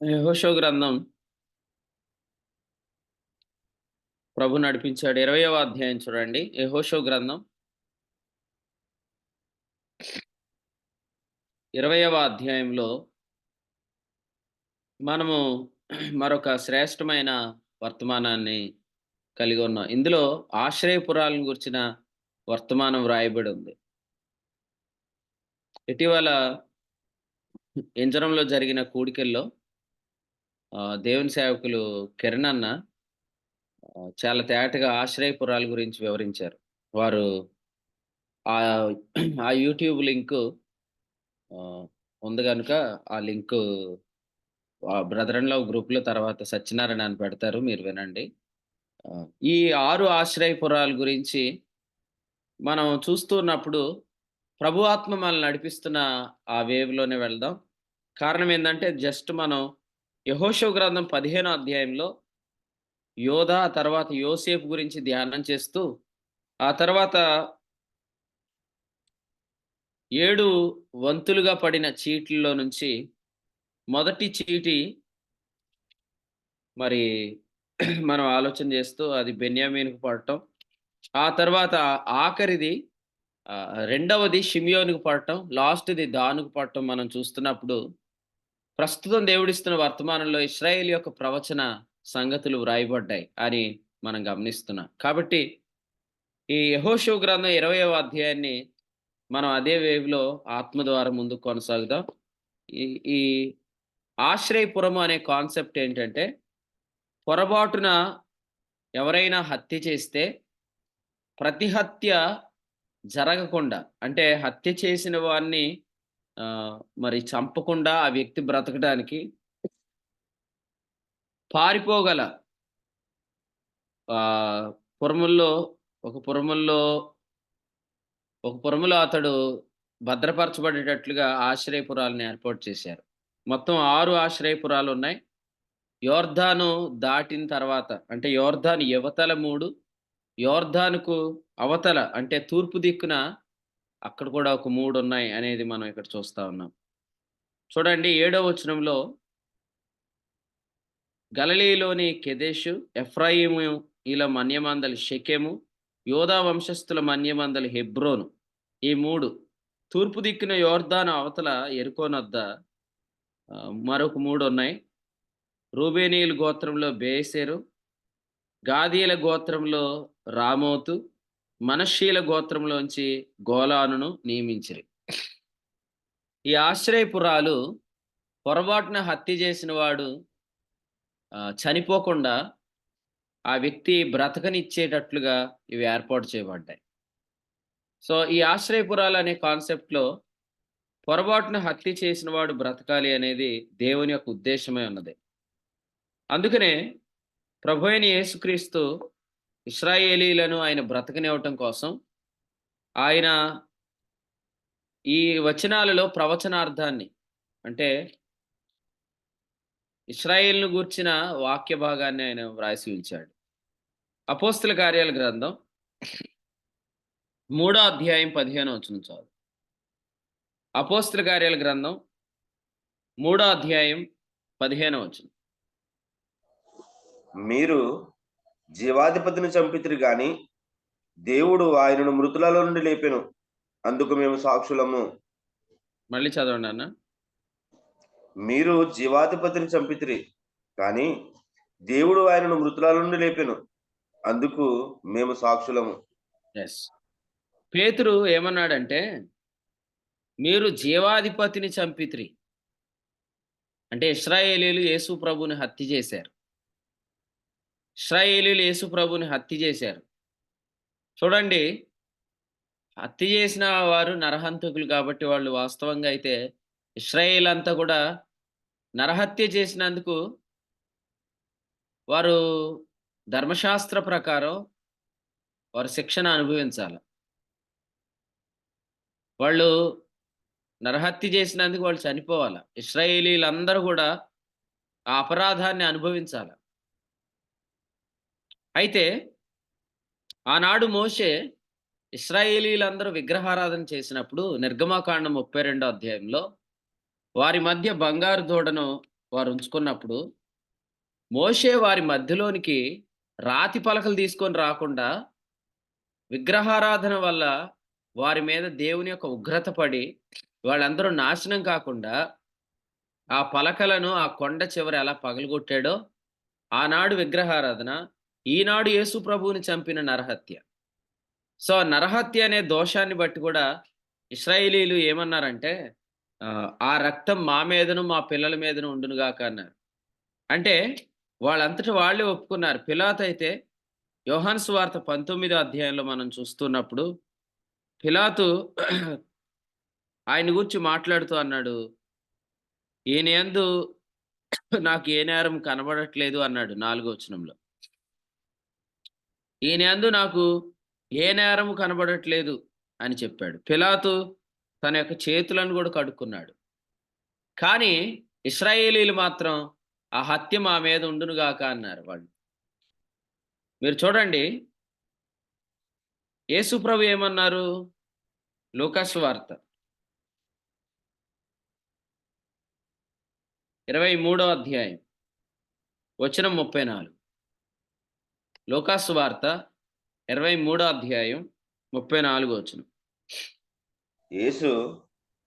యెహోషువ గ్రంథం ప్రభు నడిపించాడు. 20వ అధ్యాయం చూడండి. యెహోషువ గ్రంథం 20వ అధ్యాయంలో మనము మరొక శ్రేష్టమైన వర్తమానాన్ని కలిగి ఉన్నాం. ఇందులో ఆశ్రయపురాలను గురించిన వర్తమానం వ్రాయబడి ఉంది. ఇటీవల ఇంజరంలో జరిగిన కూడికల్లో దేవుని సేవకులు కిరణ్ అన్న చాలా తేటగా ఆశ్రయపురాల గురించి వివరించారు. వారు ఆహ్, ఆ యూట్యూబ్ లింకు ఉంది గనుక ఆ లింకు బ్రదర్ ఇన్ లవ్ గ్రూప్‌లో తర్వాత సత్యనారాయణ అని పెడతారు. మీరు వినండి. ఈ 6 ఆశ్రయపురాల గురించి మనం చూస్తూ ఉన్నప్పుడు ప్రభు ఆత్మ మనల్ని నడిపిస్తున్న ఆ వేవ్‌లోనే వెళ్దాం. కారణం ఏందంటే జస్ట్ మనం యెహోషువ గ్రంథం 15 అధ్యాయంలో యోధా, తర్వాత యోసేపు గురించి ధ్యానం చేస్తూ, ఆ తర్వాత 7 వంతులుగా పడిన చీట్లలో నుంచి మొదటి చీటి మరి మనం ఆలోచన చేస్తూ అది బెన్యామీనుకు పడటం. ఆ తర్వాత ఆఖరిది రెండవది షిమియోనుకు పడటం. లాస్ట్‌ది దానుకు పడటం మనం చూస్తున్నప్పుడు, ప్రస్తుతం దేవుడిస్తున్న వర్తమానంలో ఇశ్రాయేలు యొక్క ప్రవచన సంగతులు వ్రాయబడ్డాయి అని మనం గమనిస్తున్నాం. కాబట్టి ఈ యెహోషువ గ్రంథం 20వ అధ్యాయాన్ని మనం అదే వేవ్‌లో ఆత్మ ద్వారా ముందుకు కొనసాగుదాం. ఈ ఈ ఆశ్రయపురము అనే కాన్సెప్ట్ ఏంటంటే, పొరబాటున ఎవరైనా హత్య చేస్తే ప్రతి హత్య జరగకుండా, అంటే హత్య చేసిన వాడిని మరి చంపకుండా ఆ వ్యక్తి బ్రతకడానికి పారిపోగల ఆహ్, పురముల్లో ఒక పురముల్లో ఒక పురములో అతడు భద్రపరచబడేటట్లుగా ఆశ్రయపురాలను ఏర్పాటు చేశారు. మొత్తం 6 ఆశ్రయపురాలున్నాయి. యోర్దాను దాటిన తర్వాత, అంటే యోర్దాను ఇవతల 3, యోర్దానుకు అవతల అంటే తూర్పు దిక్కున అక్కడ కూడా ఒక 3 ఉన్నాయి అనేది మనం ఇక్కడ చూస్తా ఉన్నాం. చూడండి 7వ వచనంలో, గలిలయలోని కెదెషు, ఎఫ్రాయిముల మన్యమందలి షెకెము, యోధా వంశస్థుల మన్యమందలి హెబ్రోను. ఈ 3 తూర్పు దిక్కున యోర్దాను అవతల యెరికోనొద్ద మరొక 3 ఉన్నాయి. రూబేనీయుల గోత్రంలో బేసెరు, గాదీయుల గోత్రంలో రామోతు, మనష్షీల గోత్రంలోంచి గోలానును నియమించిరి. ఈ ఆశ్రయపురాలు పొరబాటున హత్య చేసిన వాడు చనిపోకుండా ఆ వ్యక్తి బ్రతకనిచ్చేటట్లుగా ఇవి ఏర్పాటు చేయబడ్డాయి. సో, ఈ ఆశ్రయపురాలు అనే కాన్సెప్ట్‌లో పొరబాటున హత్య చేసిన వాడు బ్రతకాలి అనేది దేవుని యొక్క ఉద్దేశమై ఉన్నది. అందుకనే ప్రభువైన యేసుక్రీస్తు ఇశ్రాయేలీయులను ఆయన బ్రతకనివ్వటం కోసం ఆయన ఈ వచనాలలో ప్రవచనార్థాన్ని, అంటే ఇశ్రాయేలును గూర్చిన వాక్య భాగాన్ని ఆయన వ్రాసి ఉంచాడు. అపోస్తల కార్యాల గ్రంథం 3 అధ్యాయం 15 వచనం చాలు. అపోస్తల కార్యాల గ్రంథం 3 అధ్యాయం 15 వచనం. మీరు జీవాధిపతిని చంపితిరి గాని దేవుడు ఆయనను మృతులలో నుండి లేపెను, అందుకు మేము సాక్షులము. మళ్ళీ చదవండి అన్న. మీరు జీవాధిపతిని చంపితిరి కానీ దేవుడు ఆయనను మృతులలో నుండి లేపెను, అందుకు మేము సాక్షులము. యెస్. పేతురు ఏమన్నాడంటే, మీరు జీవాధిపతిని చంపితిరి. అంటే ఇశ్రాయేలీయులు యేసు ప్రభువుని హత్య చేశారు. ఇశ్రాయేలీయులు యేసు ప్రభువుని హత్య చేశారు. చూడండి, హత్య చేసిన వారు నరహంతకులు కాబట్టి వాళ్ళు వాస్తవంగా అయితే ఇశ్రాయేల్ అంతా కూడా నరహత్య చేసినందుకు వారు ధర్మశాస్త్ర ప్రకారం వారు శిక్షణ అనుభవించాలి. వాళ్ళు నరహత్య చేసినందుకు వాళ్ళు చనిపోవాల. ఇశ్రాయేలీయులందరూ కూడా ఆ అపరాధాన్ని అనుభవించాల. అయితే ఆనాడు మోషే ఇశ్రాయేలీయులందరూ విగ్రహారాధన చేసినప్పుడు నిర్గమకాండం 32 అధ్యాయంలో వారి మధ్య బంగారు దూడను వారు ఉంచుకున్నప్పుడు మోషే వారి మధ్యలోనికి రాతి పలకలు తీసుకొని రాకుండా విగ్రహారాధన వల్ల వారి మీద దేవుని యొక్క ఉగ్రత పడి వాళ్ళందరూ నాశనం కాకుండా ఆ పలకలను ఆ కొండ చివర ఎలా పగలగొట్టాడో ఆనాడు విగ్రహారాధన, ఈనాడు యేసు ప్రభువుని చంపిన నరహత్య. సో, నరహత్య అనే దోషాన్ని బట్టి కూడా ఇశ్రాయేలీయులు ఏమన్నారంటే ఆ రక్తం మా మీదను, మా పిల్లల మీదను ఉండునుగాక అన్నారు. అంటే వాళ్ళంతట వాళ్ళే ఒప్పుకున్నారు. పిలాతయితే యోహాను సువార్త 19వ అధ్యాయంలో మనం చూస్తున్నప్పుడు పిలాతు ఆయన గూర్చి మాట్లాడుతూ అన్నాడు, ఈయన యందు నాకు ఏ నేరం కనబడట్లేదు అన్నాడు 4వ వచనంలో. ఈయన యందు నాకు ఏ నేరము కనబడట్లేదు అని చెప్పాడు. పిలాతు తన యొక్క చేతులను గూడా కడుక్కున్నాడు. కానీ ఇశ్రాయేలీయులు మాత్రం ఆ హత్య మా మీద ఉండును గాక అన్నారు వాళ్ళు. మీరు చూడండి యేసు ప్రభు ఏమన్నారు? లూకా సువార్త 23వ అధ్యాయం వచనం 34. లూకా సువార్త 23వ అధ్యాయం 34వ వచనం. యేసు,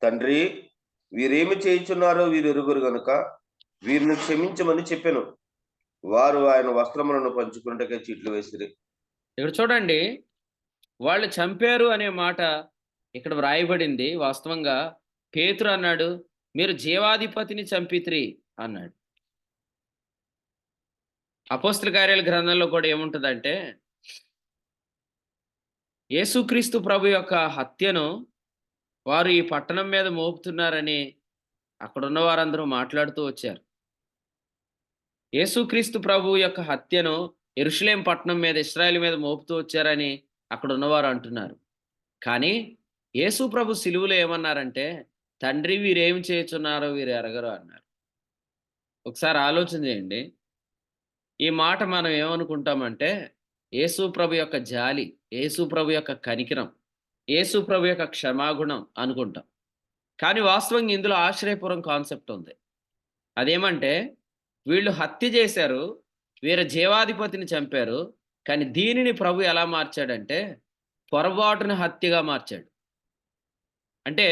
తండ్రి, వీరేమి చేయుచున్నారో వీరు ఎరుగురు గనుక వీరిని క్షమించమని చెప్పెను. వారు ఆయన వస్త్రములను పంచుకున్నట్టుగా చీట్లు వేసిరి. ఇక్కడ చూడండి, వాళ్ళు చంపారు అనే మాట ఇక్కడ వ్రాయబడింది. వాస్తవంగా పేతురు అన్నాడు, మీరు జీవాధిపతిని చంపితిరి అన్నాడు. అపోస్తల కార్యాల గ్రంథంలో కూడా ఏముంటదంటే, యేసుక్రీస్తు ప్రభు యొక్క హత్యను వారు ఈ పట్టణం మీద మోపుతున్నారని అక్కడున్న వారందరూ మాట్లాడుతూ వచ్చారు. యేసుక్రీస్తు ప్రభు యొక్క హత్యను యెరూషలేం పట్టణం మీద, ఇశ్రాయేలు మీద మోపుతూ వచ్చారని అక్కడున్నవారు అంటున్నారు. కానీ యేసు ప్రభు సిలువలో ఏమన్నారంటే, తండ్రి వీరేమి చేయుచున్నారో వీరు ఎరగరు అన్నారు. ఒకసారి ఆలోచన చేయండి. ఈ మాట మనం ఏమనుకుంటామంటే, యేసు ప్రభు యొక్క జాలి, యేసు ప్రభు యొక్క కనికరం, యేసు ప్రభు యొక్క క్షమాగుణం అనుకుంటాం. కానీ వాస్తవంగా ఇందులో ఆశ్రయపురం కాన్సెప్ట్ ఉంది. అదేమంటే, వీళ్ళు హత్య చేశారు, వీరి జీవాధిపతిని చంపారు. కానీ దీనిని ప్రభు ఎలా మార్చాడంటే, పొరపాటున హత్యగా మార్చాడు. అంటే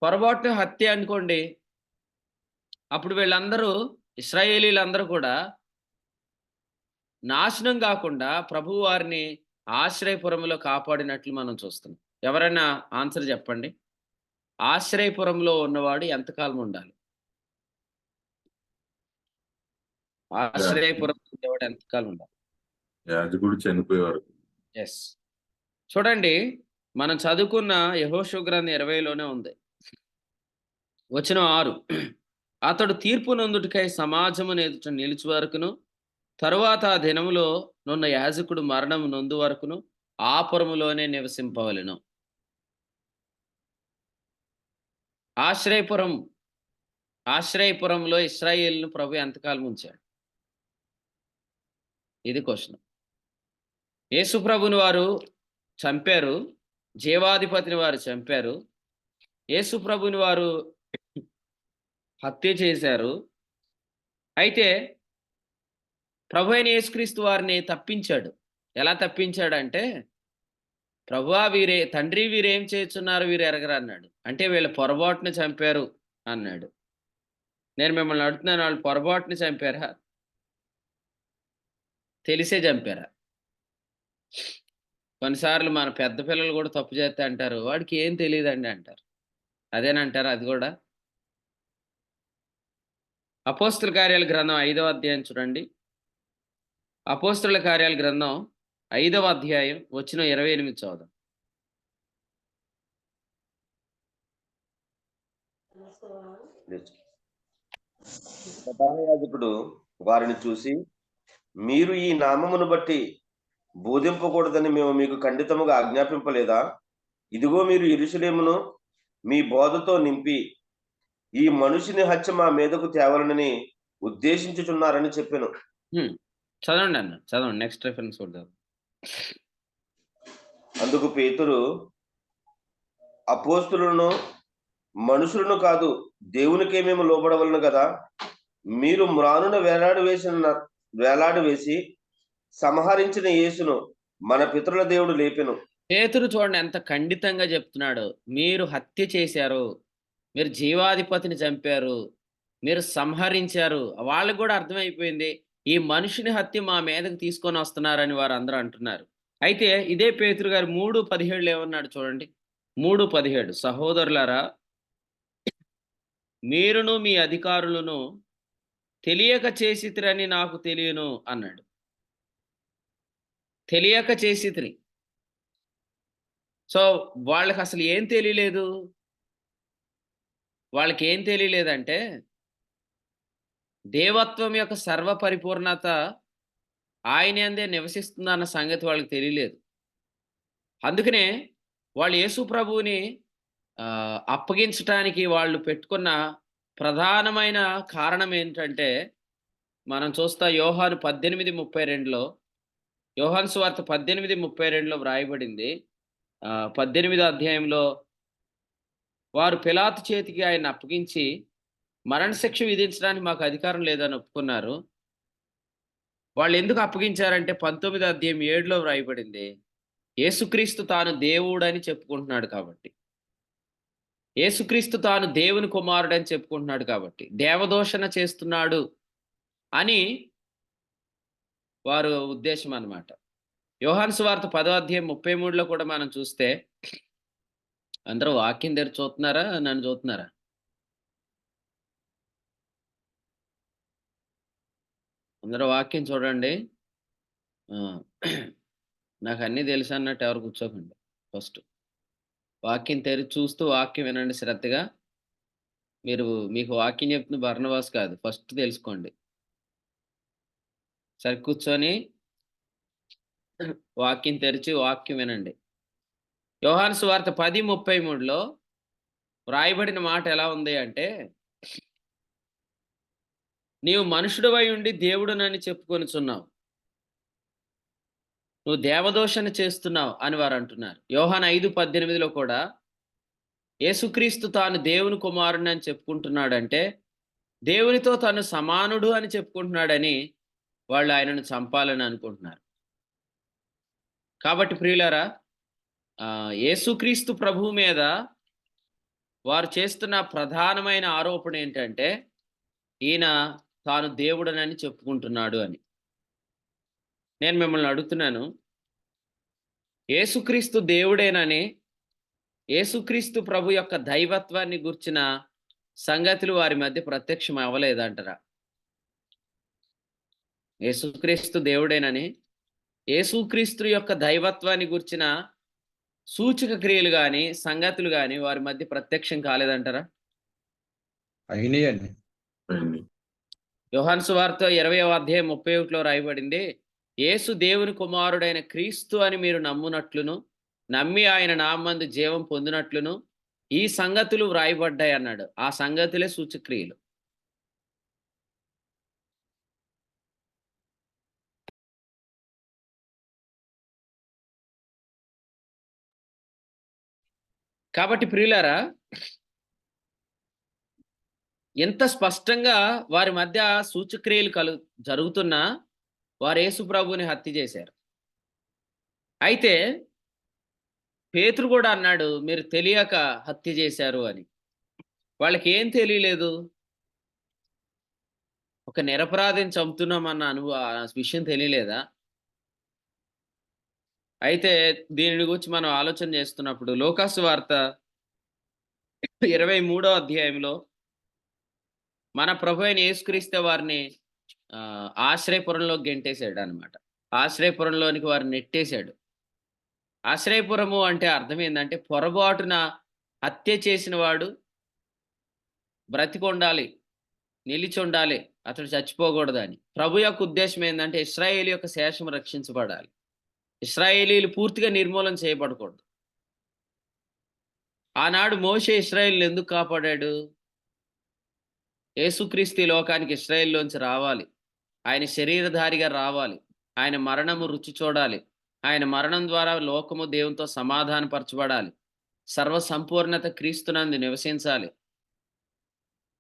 పొరపాటున హత్య అనుకోండి, అప్పుడు వీళ్ళందరూ ఇశ్రాయేలీలందరూ కూడా నాశనం కాకుండా ప్రభువు వారిని ఆశ్రయపురంలో కాపాడినట్లు మనం చూస్తున్నాం. ఎవరైనా ఆన్సర్ చెప్పండి. ఆశ్రయపురంలో ఉన్నవాడు ఎంతకాలం ఉండాలి? ఆశ్రయపురం ఉండేవాడు ఎంతకాలం ఉండాలి? యాజకుడు చనిపోయే వరకు. ఎస్. చూడండి, మనం చదువుకున్న యెహోషువ గ్రంథం 20లోనే ఉంది. వచనం 6. అతడు తీర్పు నొందుటకై సమాజమును ఎదుట నిలుచు వరకును, తరువాత ఆ దినములో నున్న యాజకుడు మరణం నొందు వరకును ఆ పురములోనే నివసింపవలెను. ఆశ్రయపురంలో ఇశ్రాయేలును ప్రభు ఎంతకాలం ఉంచాడు? ఇది క్వశ్చన్. యేసు ప్రభుని వారు చంపారు, జీవాధిపతిని వారు చంపారు, యేసు ప్రభుని వారు హత్య చేశారు. అయితే ప్రభు అయిన యేసుక్రీస్తు వారిని తప్పించాడు. ఎలా తప్పించాడంటే, ప్రభువా తండ్రి వీరేం చేస్తున్నారు వీరు ఎరగరు అన్నాడు. అంటే వీళ్ళు పొరపాటున చంపారు అన్నాడు. నేను మిమ్మల్ని అడుగుతున్నాను, వాళ్ళు పొరపాటున చంపారా? తెలిసే చంపారా? కొన్నిసార్లు మన పెద్ద పిల్లలు కూడా తప్పు చేస్తే అంటారు, వాడికి ఏం తెలియదండి అంటారు. అదేనంటారా అది కూడా? అపోస్తల కార్యాల గ్రంథం 5వ అధ్యాయం చూడండి. అపోస్తల కార్యాల గ్రంథం 5వ అధ్యాయం వచనం 28 చదువుదాం. ప్రధాన యాజకుడు వారిని చూసి, మీరు ఈ నామమును బట్టి బోధింపకూడదని మేము మీకు ఖండితముగా ఆజ్ఞాపింపలేదా? ఇదిగో మీరు యెరూషలేమును మీ బోధతో నింపి ఈ మనుషుని హత్య మా మీదకు తేవాలని ఉద్దేశించుచున్నారని చెప్పెను. చదవండి అన్న, చదవండి. నెక్స్ట్ రిఫరెన్స్ చూద్దాం. అందుకు పేతురు, అపోస్తులను మనుషులను కాదు దేవునికే మేము లోబడవలను కదా. మీరు మ్రానున వేలాడి వేసి సంహరించిన యేసును మన పితరుల దేవుడు లేపెను. పేతురు చూడండి ఎంత ఖండితంగా చెప్తున్నాడు. మీరు హత్య చేశారు, మీరు జీవాధిపతిని చంపారు, మీరు సంహరించారు. వాళ్ళకి కూడా అర్థమైపోయింది, ఈ మనుషుని హత్య మా మీదకి తీసుకొని వస్తున్నారని వారు అందరూ అంటున్నారు. అయితే ఇదే పేతురు గారు 3:17 ఏమన్నాడు చూడండి. 3:17 సహోదరులారా, మీరును మీ అధికారులను తెలియక చేసితిరని నాకు తెలియను అన్నాడు. తెలియక చేసితిరి. సో వాళ్ళకి అసలు ఏం తెలియలేదు. వాళ్ళకి ఏం తెలియలేదంటే దేవత్వం యొక్క సర్వ పరిపూర్ణత ఆయన యందే నివసిస్తుందన్న సంగతి వాళ్ళకి తెలియలేదు. అందుకనే వాళ్ళు యేసు ప్రభువుని అప్పగించటానికి వాళ్ళు పెట్టుకున్న ప్రధానమైన కారణం ఏంటంటే, మనం చూస్తా యోహాను 18:32లో, యోహాను సువార్త 18:32లో వ్రాయబడింది. 18వ అధ్యాయంలో వారు పిలాతు చేతికి ఆయన్ని అప్పగించి మరణశిక్ష విధించడానికి మాకు అధికారం లేదని ఒప్పుకున్నారు. వాళ్ళు ఎందుకు అప్పగించారంటే 19వ అధ్యాయం 7లో వ్రాయబడింది. యేసుక్రీస్తు తాను దేవుడని చెప్పుకుంటున్నాడు కాబట్టి. యేసుక్రీస్తు తాను దేవుని కుమారుడని చెప్పుకుంటున్నాడు కాబట్టి. దేవదూషణ చేస్తున్నాడు అని వారు ఉద్దేశం అన్నమాట. యోహాను సువార్త 10వ అధ్యాయం 33లో కూడా మనం చూస్తే, అందరూ వాక్యం తెరిచి చూస్తున్నారా? నన్ను చూస్తున్నారా? అందరూ వాక్యం చూడండి. ఆ! నాకన్నీ తెలుసన్నట్టు ఎవరు కూర్చోకండి ఫస్ట్. వాక్యం తెరిచి చూస్తూ వాక్యం వినండి శ్రద్ధగా. మీకు వాక్యం చెప్తుంది బర్నబాస్ కాదు. ఫస్ట్ తెలుసుకోండి. సరే కూర్చొని వాక్యం తెరిచి వాక్యం వినండి. యోహాను సువార్త 10:33లో వ్రాయబడిన మాట ఎలా ఉంది అంటే, నీవు మనుషుడవై ఉండి దేవుడునని చెప్పుకొనుచున్నావు, నువ్వు దేవదూషణ చేస్తున్నావు అని వారు అంటున్నారు. యోహాను 5:18లో కూడా యేసుక్రీస్తు తాను దేవుని కుమారుని అని చెప్పుకుంటున్నాడంటే, దేవునితో తను సమానుడు అని చెప్పుకుంటున్నాడని వాళ్ళు ఆయనను చంపాలని అనుకుంటున్నారు. కాబట్టి ప్రియులారా, యేసుక్రీస్తు ప్రభువు మీద వారు చేస్తున్న ప్రధానమైన ఆరోపణ ఏంటంటే, ఈయన తాను దేవుడనని చెప్పుకుంటున్నాడు అని. నేను మిమ్మల్ని అడుగుతున్నాను, యేసుక్రీస్తు దేవుడేనని, యేసుక్రీస్తు ప్రభు యొక్క దైవత్వాన్ని గూర్చిన సంగతులు వారి మధ్య ప్రత్యక్షం అవ్వలేదంటారా? యేసుక్రీస్తు దేవుడేనని, యేసుక్రీస్తు యొక్క దైవత్వాన్ని గూర్చిన సూచక క్రియలు గాని, సంగతులు గాని వారి మధ్య ప్రత్యక్షం కాలేదంటారా? అయినాయండి. అయింది. యోహాను సువార్త 20వ అధ్యాయం 31లో రాయబడింది, యేసు దేవుని కుమారుడైన క్రీస్తు అని మీరు నమ్మునట్లును, నమ్మి ఆయన నామందు జీవం పొందినట్లును ఈ సంగతులు వ్రాయబడ్డాయి అన్నాడు. ఆ సంగతులే సూచక్రియలు. కాబట్టి ప్రియులారా, ఎంత స్పష్టంగా వారి మధ్య సూచక్రియలు జరుగుతున్నా వారు యేసు ప్రభువుని హత్య చేశారు. అయితే పేతురు కూడా అన్నాడు, మీరు తెలియక హత్య చేశారు అని. వాళ్ళకి ఏం తెలియలేదు. ఒక నిరపరాధిని చంపుతున్నామన్న ఆ విషయం తెలియలేదా? అయితే దీని గురించి మనం ఆలోచన చేస్తున్నప్పుడు లూకాసు వార్త 23వ అధ్యాయంలో మన ప్రభు అయిన యేసుక్రీస్తు వారిని ఆశ్రయపురంలోకి గెంటేశాడు అనమాట. ఆశ్రయపురంలోనికి వారిని నెట్టేశాడు. ఆశ్రయపురము అంటే అర్థం ఏందంటే, పొరపాటున హత్య చేసిన వాడు బ్రతికొండాలి, నిలిచుండాలి, అతడు చచ్చిపోకూడదని. ప్రభు యొక్క ఉద్దేశం ఏందంటే, ఇశ్రాయేలు యొక్క శేషం రక్షించబడాలి, ఇశ్రాయేలీలు పూర్తిగా నిర్మూలన చేయబడకూడదు. ఆనాడు మోషే ఇశ్రాయేలుని ఎందుకు కాపాడాడు? యేసుక్రీస్తు ఈ లోకానికి ఇశ్రాయేల్లోంచి రావాలి, ఆయన శరీరధారిగా రావాలి, ఆయన మరణము రుచి చూడాలి, ఆయన మరణం ద్వారా లోకము దేవునితో సమాధానపరచబడాలి, సర్వ సంపూర్ణత క్రీస్తునందు నివసించాలి.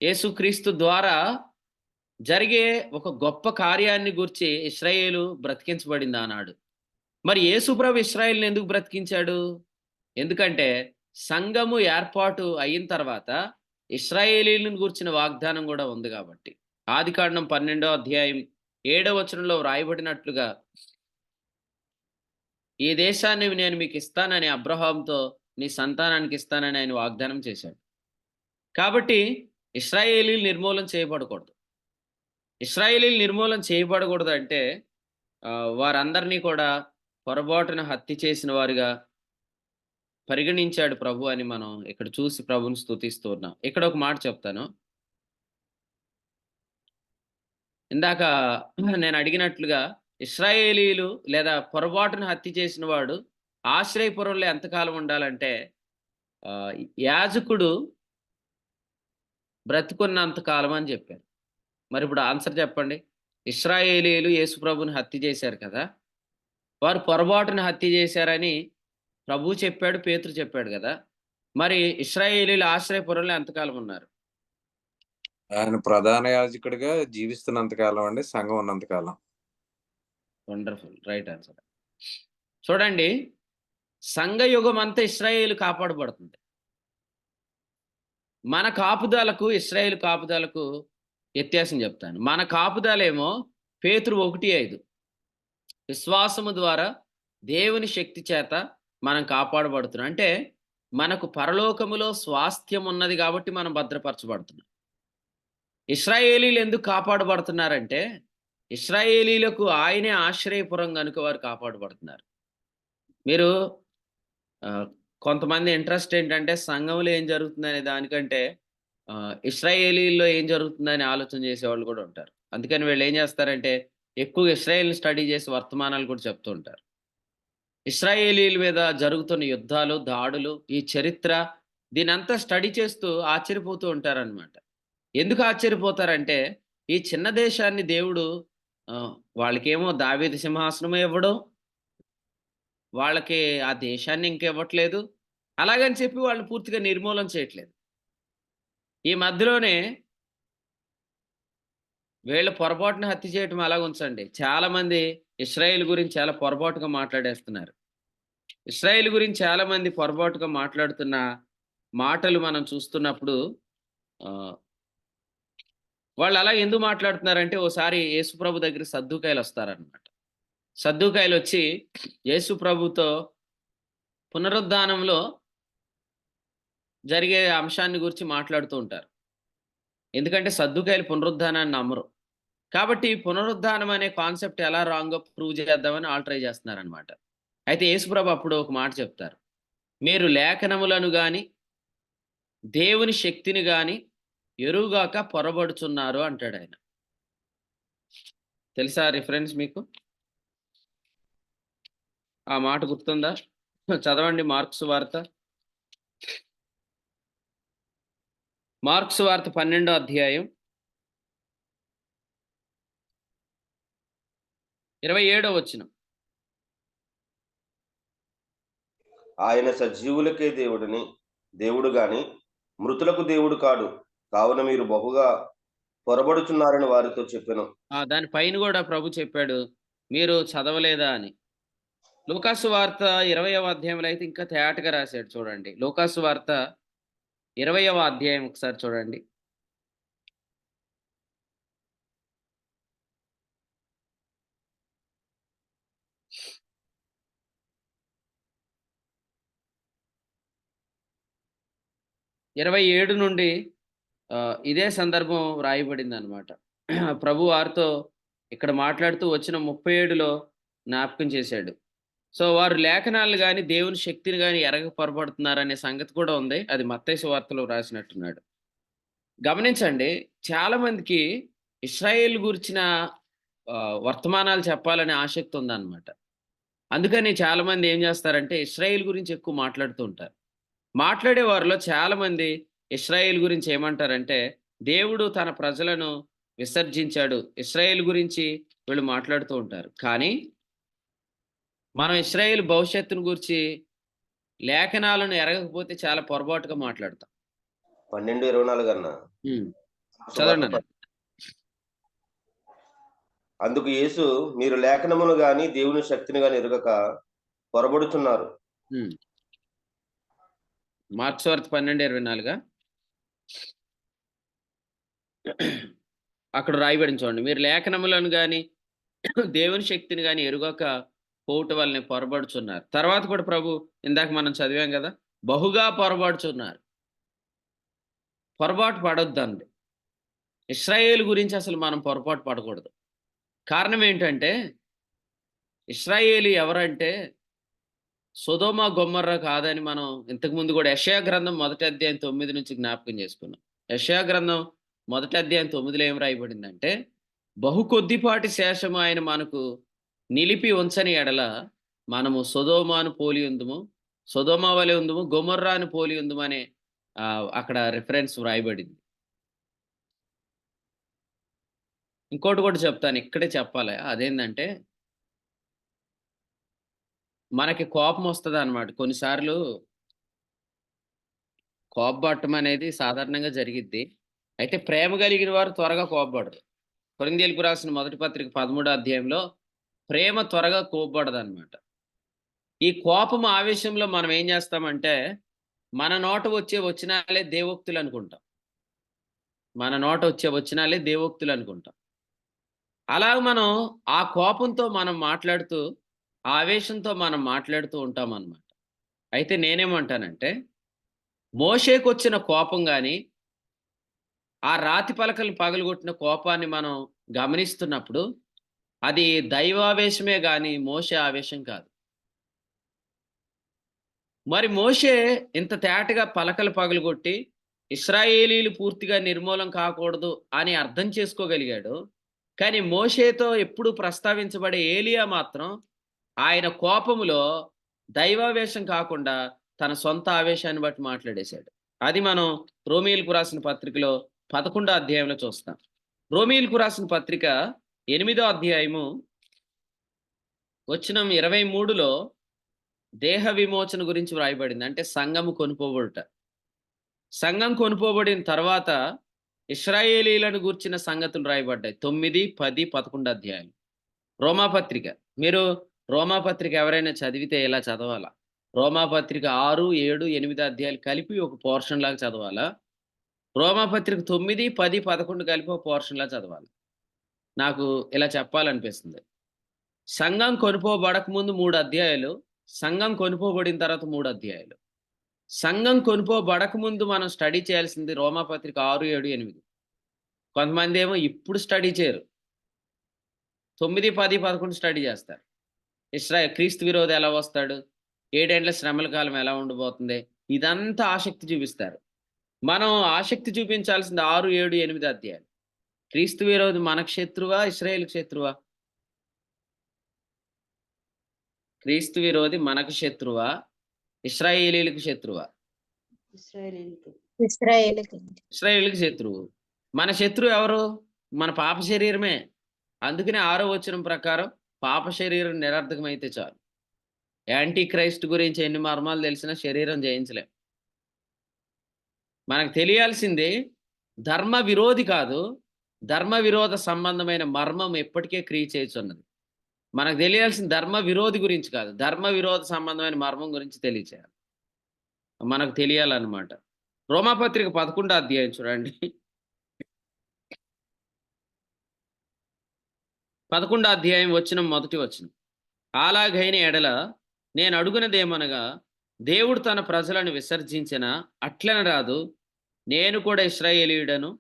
యేసుక్రీస్తు ద్వారా జరిగే ఒక గొప్ప కార్యాన్ని గూర్చి ఇశ్రాయేలు బ్రతికించబడింది ఆనాడు. మరి యేసుప్రభు ఇశ్రాయేలుని ఎందుకు బ్రతికించాడు? ఎందుకంటే సంఘము ఏర్పాటు అయిన తర్వాత ఇశ్రాయేలీయులను గూర్చిన వాగ్దానం గూడా ఉంది గాబట్టి. ఆదికాండం 12వ అధ్యాయం 7వ వచనంలో వ్రాయబడినట్లుగా, ఈ దేశాన్ని నేను మీకిస్తానని అబ్రహాముతో నీ సంతానానికి ఇస్తానని ఆయన వాగ్దానం చేశాడు. కాబట్టి ఇశ్రాయేలీయులు నిర్మూలన చేయబడకూడదు. ఇశ్రాయేలీయులు నిర్మూలన చేయబడకూడదంటే వారందరినీ కూడా పొరపాటున హత్య చేసిన వారుగా పరిగణించాడు ప్రభు అని మనం ఇక్కడ చూసి ప్రభువుని స్తుతిస్తూ ఉన్నాం. ఇక్కడ ఒక మాట చెప్తాను. ఇందాక నేను అడిగినట్లుగా ఇశ్రాయేలీయులు లేదా పొరపాటున హత్య చేసిన వాడు ఆశ్రయపురంలో ఎంతకాలం ఉండాలంటే యాజకుడు బ్రతికున్నంత కాలం అని చెప్పారు. మరి ఇప్పుడు ఆన్సర్ చెప్పండి. ఇశ్రాయేలీయులు యేసుప్రభుని హత్య చేశారు కదా! వారు పొరపాటున హత్య చేశారని ప్రభువు చెప్పాడు, పేతురు చెప్పాడు కదా! మరి ఇశ్రాయేలీయులు ఆశ్రయపురంలో ఎంతకాలం ఉన్నారు? ఆయన ప్రధాన యాజకుడిగా జీవిస్తున్నంత కాలం అండి, సంఘం ఉన్నంత కాలం. వండర్ఫుల్. Right answer. చూడండి, సంఘ యుగం అంతా ఇశ్రాయేలు కాపాడబడుతుంది. మన కాపుదలకు ఇశ్రాయేలు కాపుదలకు వ్యత్యాసం చెప్తాను. మన కాపుదలేమో పేతురు 1:5 విశ్వాసము ద్వారా దేవుని శక్తి చేత మనం కాపాడబడుతున్నాం. అంటే మనకు పరలోకములో స్వాస్థ్యం ఉన్నది కాబట్టి మనం భద్రపరచబడుతున్నాం. ఇశ్రాయేలీలు ఎందుకు కాపాడబడుతున్నారంటే ఇశ్రాయేలీలకు ఆయనే ఆశ్రయపురం కనుక వారు కాపాడబడుతున్నారు. మీరు కొంతమంది ఇంట్రెస్ట్ ఏంటంటే సంఘంలో ఏం జరుగుతుందనే దానికంటే ఇశ్రాయేలీల్లో ఏం జరుగుతుందని ఆలోచన చేసేవాళ్ళు కూడా ఉంటారు. అందుకని వీళ్ళు ఏం చేస్తారంటే ఎక్కువ ఇశ్రాయేల్ని స్టడీ చేసి వర్తమానాలు కూడా చెప్తూ ఉంటారు. ఇశ్రాయేలీల మీద జరుగుతున్న యుద్ధాలు, దాడులు, ఈ చరిత్ర దీనంతా స్టడీ చేస్తూ ఆశ్చర్యపోతూ ఉంటారనమాట. ఎందుకు ఆశ్చర్యపోతారంటే ఈ చిన్న దేశాన్ని దేవుడు వాళ్ళకేమో దావీదు సింహాసనం ఇవ్వడం, వాళ్ళకి ఆ దేశాన్ని ఇంకివ్వట్లేదు. అలాగని చెప్పి వాళ్ళు పూర్తిగా నిర్మూలన చేయట్లేదు. ఈ మధ్యలోనే వీళ్ళ పొరపాటున హత్య చేయటం అలాగ ఉంచండి. చాలామంది ఇశ్రాయేల్ గురించి చాలా పొరపాటుగా మాట్లాడేస్తున్నారు. ఇశ్రాయేల్ గురించి చాలామంది పొరపాటుగా మాట్లాడుతున్న మాటలు మనం చూస్తున్నప్పుడు వాళ్ళు అలా ఎందుకు మాట్లాడుతున్నారంటే ఓసారి యేసుప్రభు దగ్గర సద్దూకాయలు వస్తారనమాట. సద్దూకాయలు వచ్చి యేసుప్రభుతో పునరుద్ధానంలో జరిగే అంశాన్ని గురించి మాట్లాడుతూ ఉంటారు. ఎందుకంటే సద్దూకాయలు పునరుద్ధానాన్ని నమ్మరు. కాబట్టి పునరుద్ధానం అనే కాన్సెప్ట్ ఎలా రాంగో ప్రూవ్ చేద్దామని ట్రై చేస్తున్నారనమాట. అయితే యేసుప్రభు అప్పుడు ఒక మాట చెప్తారు. మీరు లేఖనములను గాని దేవుని శక్తిని గాని ఎరుగాక పొరబడుచున్నారు అంటాడు ఆయన. తెలుసా రిఫరెన్స్ మీకు? ఆ మాట గుర్తుందా? చదవండి మార్క్స్ వార్త. మార్క్స్ వార్త 12వ అధ్యాయం 27వ వచనం. ఆయన సజీవులకే దేవుడు గాని మృతులకు దేవుడు కాడు, కావున మీరు బహుగా పొరబడుచున్నారని వారితో చెప్పాను. దాని పైన కూడా ప్రభు చెప్పాడు, మీరు చదవలేదా అని. లూకాసు వార్త 20వ అధ్యాయంలో అయితే ఇంకా తేటగా రాశాడు చూడండి. లూకాసు వార్త 20వ అధ్యాయం ఒకసారి చూడండి. ఇరవై 27 నుండి ఇదే సందర్భం రాయబడింది అనమాట. ప్రభు వారితో ఇక్కడ మాట్లాడుతూ వచ్చిన 37లో జ్ఞాపకం చేశాడు. సో వారు లేఖనాలు కానీ దేవుని శక్తిని కానీ ఎరగ పొరపడుతున్నారనే సంగతి కూడా ఉంది. అది మత్తయి సువార్తలో రాసినట్టున్నాడు. గమనించండి, చాలా మందికి ఇశ్రాయేల్ గురించిన వర్తమానాలు చెప్పాలనే ఆసక్తి ఉందన్నమాట. అందుకని చాలా మంది ఏం చేస్తారంటే ఇశ్రాయేల్ గురించి ఎక్కువ మాట్లాడుతూ ఉంటారు. మాట్లాడే వారిలో చాలా మంది ఇశ్రాయేల్ గురించి ఏమంటారంటే దేవుడు తన ప్రజలను విసర్జించాడు, ఇశ్రాయేల్ గురించి వీళ్ళు మాట్లాడుతూ ఉంటారు. కానీ మనం ఇశ్రాయేల్ భవిష్యత్తును గురించి లేఖనాలను ఎరగకపోతే చాలా పొరపాటుగా మాట్లాడతాం. 12:24 అన్న చదవండి. అందుకు యేసు, మీరు లేఖనమును గాని దేవుని శక్తిని గాని ఎరుగక పొరబడుచున్నారు. మార్క్స్ వార్త 12:24 అక్కడ రాయబడింది చూడండి. మీరు లేఖనములను గాని దేవుని శక్తిని గాని ఎరుగక పోవుట వల్లనే పొరబడుచున్నారు. తర్వాత కూడా ప్రభు ఇందాక మనం చదివాం కదా, బహుగా పొరబడుచున్నారు. పొరపాటు పడొద్దండి. ఇశ్రాయేలు గురించి అసలు మనం పొరపాటు పడకూడదు. కారణం ఏంటంటే, ఇశ్రాయేలు ఎవరంటే సొదొమ గొమొర్రా కాదని మనం ఇంతకుముందు కూడా యెషయా గ్రంథం 1 నుంచి జ్ఞాపకం చేసుకున్నాం. యెషయా గ్రంథం 1 ఏం రాయబడిందంటే, బహు కొద్దిపాటి శేషము ఆయన మనకు నిలిపి ఉంచని ఎడల మనము సొదొమను పోలి ఉందుము, సొదొమ వలె ఉందుము, గొమొర్రాను పోలి ఉందుము అనే అక్కడ రిఫరెన్స్ వ్రాయబడింది. ఇంకోటి కూడా చెప్తాను, ఇక్కడే చెప్పాలి. అదేంటంటే, మనకి కోపం వస్తదనమాట. కొన్నిసార్లు కోపపడటం అనేది సాధారణంగా జరిగిద్ది. అయితే ప్రేమ కలిగిన వారు త్వరగా కోపపడరు. కొరింథీయులకు రాసిన మొదటి పత్రిక 13వ అధ్యాయంలో ప్రేమ త్వరగా కోపపడదనమాట. ఈ కోపం ఆవేశంలో మనం ఏం చేస్తామంటే, మన నోట వచ్చే వచనాలే దేవోక్తులు అనుకుంటాం. మన నోట వచ్చే వచనాలే దేవోక్తులు అనుకుంటాం. అలాగ మనం ఆ కోపంతో మనం మాట్లాడుతూ, ఆ ఆవేశంతో మనం మాట్లాడుతూ ఉంటామన్నమాట. అయితే నేనేమంటానంటే, మోషేకొచ్చిన కోపం గాని, ఆ రాతి పలకలు పగలగొట్టిన కోపాన్ని మనం గమనిస్తున్నప్పుడు, అది దైవావేశమే గాని మోషే ఆవేశం కాదు. మరి మోషే ఇంత తేటగా పలకలు పగలగొట్టి ఇశ్రాయేలీలు పూర్తిగా నిర్మూలం కాకూడదు అని అర్థం చేసుకోగలిగాడు. కానీ మోషేతో ఎప్పుడు ప్రస్తావించబడే ఏలియా మాత్రం ఆయన కోపములో దైవావేశం కాకుండా తన సొంత ఆవేశాన్ని బట్టి మాట్లాడేశాడు. అది మనం రోమీయులకు రాసిన పత్రికలో 11వ అధ్యాయంలో చూస్తాం. రోమీయులకు రాసిన పత్రిక 8వ అధ్యాయము వచనం 23లో దేహ విమోచన గురించి వ్రాయబడింది. అంటే సంఘము కొనుపోబడుట. సంఘం కొనుపోబడిన తర్వాత ఇశ్రాయేలీలను గూర్చిన సంగతులు రాయబడ్డాయి. 9, 10, 11 అధ్యాయం. రోమాపత్రిక. మీరు రోమాపత్రిక ఎవరైనా చదివితే ఇలా చదవాలా. రోమాపత్రిక 6, 7, 8 అధ్యాయాలు కలిపి ఒక పోర్షన్ లాగా చదవాలా. రోమాపత్రిక 9, 10, 11 కలిపి ఒక పోర్షన్ లాగా చదవాలి. నాకు ఇలా చెప్పాలనిపిస్తుంది. సంఘం కొనుపోబడక ముందు 3 అధ్యాయాలు, సంఘం కొనుపోబడిన తర్వాత 3 అధ్యాయాలు. సంఘం కొనుపోబడక ముందు మనం స్టడీ చేయాల్సింది రోమాపత్రిక 6, 7, 8. కొంతమంది ఏమో ఇప్పుడు స్టడీ చేయరు. 9, 10, 11 స్టడీ చేస్తారు. క్రీస్తు విరోధి ఎలా వస్తాడు, 7 ఏండ్ల శ్రమల కాలం ఎలా ఉండబోతుంది, ఇదంతా ఆసక్తి చూపిస్తారు. మనం ఆసక్తి చూపించాల్సింది 6, 7, 8 అధ్యాయాలు. క్రీస్తు విరోధి మనకు శత్రువా, ఇశ్రాయేలుకు శత్రువా? క్రీస్తు విరోధి మనకు శత్రువా, ఇశ్రాయేలీలకు శత్రువా? ఇశ్రాయేలుకి శత్రువు. మన శత్రువు ఎవరు? మన పాప శరీరమే. అందుకనే 6వ వచనం ప్రకారం పాప శరీరం నిరర్థకమైతే చాలు. యాంటీ క్రైస్ట్ గురించి ఎన్ని మర్మాలు తెలిసినా శరీరం జయించలేం. మనకు తెలియాల్సింది ధర్మ విరోధి కాదు, ధర్మ విరోధ సంబంధమైన మర్మం ఎప్పటికే క్రియ చేయుచున్నది. మనకు తెలియాల్సిన ధర్మ విరోధి గురించి కాదు, ధర్మ విరోధ సంబంధమైన మర్మం గురించి తెలియచేయాలి. మనకు తెలియాలన్నమాట. రోమాపత్రిక 11వ అధ్యాయం చూడండి. 11వ అధ్యాయం మొదటి వచనం. అలాగైన ఎడల నేను అడుగునదేమనగా, దేవుడు తన ప్రజలను విసర్జించిన అట్లన రాదు, నేను కూడా ఇశ్రాయేలీయుడను,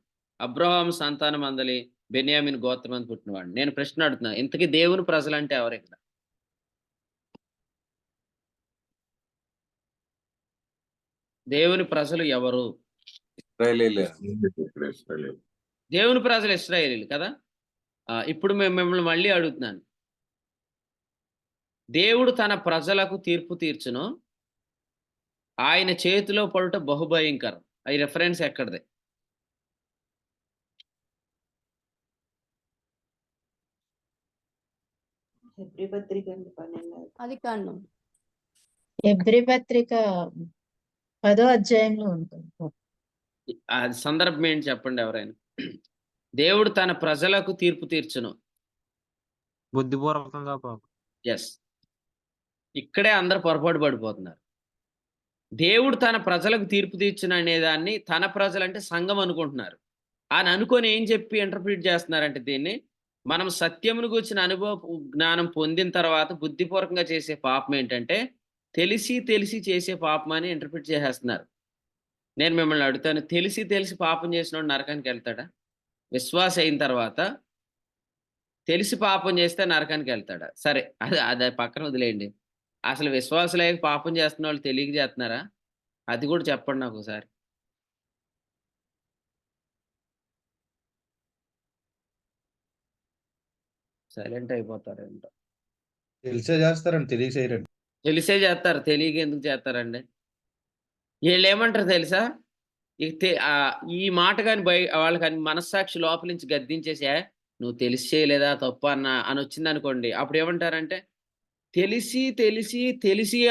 అబ్రహాము సంతానం అందలి బెన్యామిన్ గోత్రం అని పుట్టినవాడు. నేను ప్రశ్న అడుగుతున్నా, ఇంతకీ దేవుని ప్రజలు అంటే ఎవరు ఇక్కడ? దేవుని ప్రజలు ఎవరు? దేవుని ప్రజలు ఇశ్రాయేలీలు కదా. ఇప్పుడు మిమ్మల్ని మళ్ళీ అడుగుతున్నాను, దేవుడు తన ప్రజలకు తీర్పు తీర్చును, ఆయన చేతిలో పడుట బహుభయంకరం. ఈ రెఫరెన్స్ ఎక్కడిది? హెబ్రీ పత్రిక 10వ అధ్యాయంలో ఉంటుంది. అది సందర్భం ఏంటి చెప్పండి ఎవరైనా. దేవుడు తన ప్రజలకు తీర్పు తీర్చును. బుద్ధిపూర్వకంగా పాపం. ఎస్. ఇక్కడే అందరూ పొరపాటు పడిపోతున్నారు. దేవుడు తన ప్రజలకు తీర్పు తీర్చుననే దాన్ని తన ప్రజలంటే సంఘం అనుకుంటున్నారు. అని అనుకోని ఏం చెప్పి ఇంటర్ప్రిట్ చేస్తున్నారంటే దీన్ని, మనం సత్యమును గూర్చిన జ్ఞానం పొందిన తర్వాత బుద్ధిపూర్వకంగా చేసే పాపం ఏంటంటే, తెలిసి చేసే పాపం అని ఇంటర్ప్రిట్ చేసేస్తున్నారు. నేను మిమ్మల్ని అడుగుతాను, తెలిసి పాపం చేసినోడు నరకానికి వెళ్తాడా? విశ్వాస అయిన తర్వాత తెలిసి పాపం చేస్తే నరకానికి వెళ్తాడా? సరే, అది పక్కన వదిలేయండి. అసలు విశ్వాసులై పాపం చేస్తున్న వాళ్ళు తెలియక చేస్తున్నారా? అది కూడా చెప్పండి నాకు ఒకసారి. సైలెంట్ అయిపోతారేంటో. తెలిసే చేస్తారండి, తెలియక చేయరండి. తెలిసే చేస్తారు, తెలియక ఎందుకు చేస్తారండి? వీళ్ళు ఏమంటారు తెలుసా? ఈ మాట కానీ వాళ్ళకి మనస్సాక్షి లోపల నుంచి గద్దించేసా, నువ్వు తెలిసి చేయలేదా తప్పు అని వచ్చింది అనుకోండి, అప్పుడు ఏమంటారంటే తెలిసి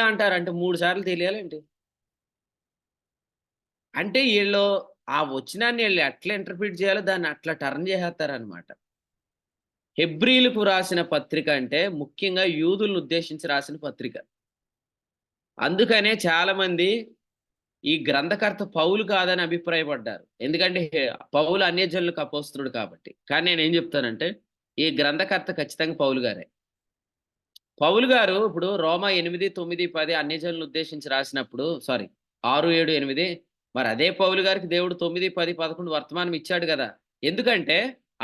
అంటారంటే 3 సార్లు తెలియాలేంటి? అంటే వీళ్ళు ఆ వచనాన్ని వీళ్ళు ఎట్లా ఇంటర్ప్రిట్ చేయాలో దాన్ని అట్లా టర్న్ చేసేస్తారనమాట. హెబ్రీలకు రాసిన పత్రిక అంటే ముఖ్యంగా యూదులను ఉద్దేశించి రాసిన పత్రిక. అందుకనే చాలా మంది ఈ గ్రంథకర్త పౌలు కాదని అభిప్రాయపడ్డారు. ఎందుకంటే పౌలు అన్యజనులకు అపోస్తులుడు కాబట్టి. కానీ నేనేం చెప్తానంటే ఈ గ్రంథకర్త ఖచ్చితంగా పౌలు గారే. పౌలు గారు ఇప్పుడు రోమా 8, 9, 10 అన్యజనులను ఉద్దేశించి రాసినప్పుడు 6, 7, 8 మరి అదే పౌలు గారికి దేవుడు 9, 10, 11 వర్తమానం ఇచ్చాడు కదా. ఎందుకంటే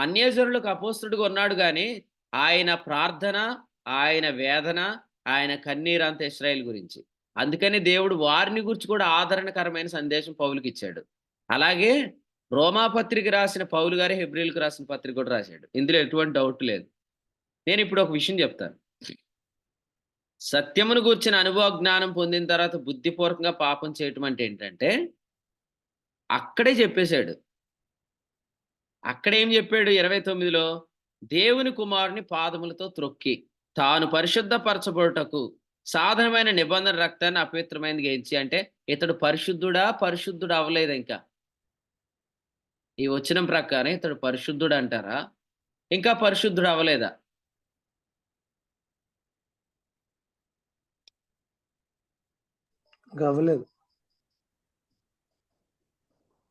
అన్యజనులకు అపోస్తులుడుగా ఉన్నాడు కానీ ఆయన ప్రార్థన, ఆయన వేదన, ఆయన కన్నీరంత ఇశ్రాయేలు గురించి. అందుకని దేవుడు వారిని గురించి కూడా ఆదరణకరమైన సందేశం పౌలుకి ఇచ్చాడు. అలాగే రోమా పత్రిక రాసిన పౌలు గారే హెబ్రీలకు రాసిన పత్రిక కూడా రాశాడు. ఇందులో ఎటువంటి డౌట్ లేదు. నేను ఇప్పుడు ఒక విషయం చెప్తాను. సత్యమును గూర్చిన అనుభవ జ్ఞానం పొందిన తర్వాత బుద్ధిపూర్వకంగా పాపం చేయటం అంటే ఏంటంటే అక్కడే చెప్పేశాడు. అక్కడేం చెప్పాడు 29లో, దేవుని కుమారుని పాదములతో త్రొక్కి తాను పరిశుద్ధపరచబడుటకు సాధనమైన నిబంధన రక్తాన్ని అపవిత్రమైనది గెలిచి. అంటే ఇతడు పరిశుద్ధుడు అవ్వలేదు. ఇంకా ఈ వచనం ప్రకారం ఇతడు పరిశుద్ధుడు అంటారా? ఇంకా పరిశుద్ధుడు అవ్వలేదా? అవ్వలేదు.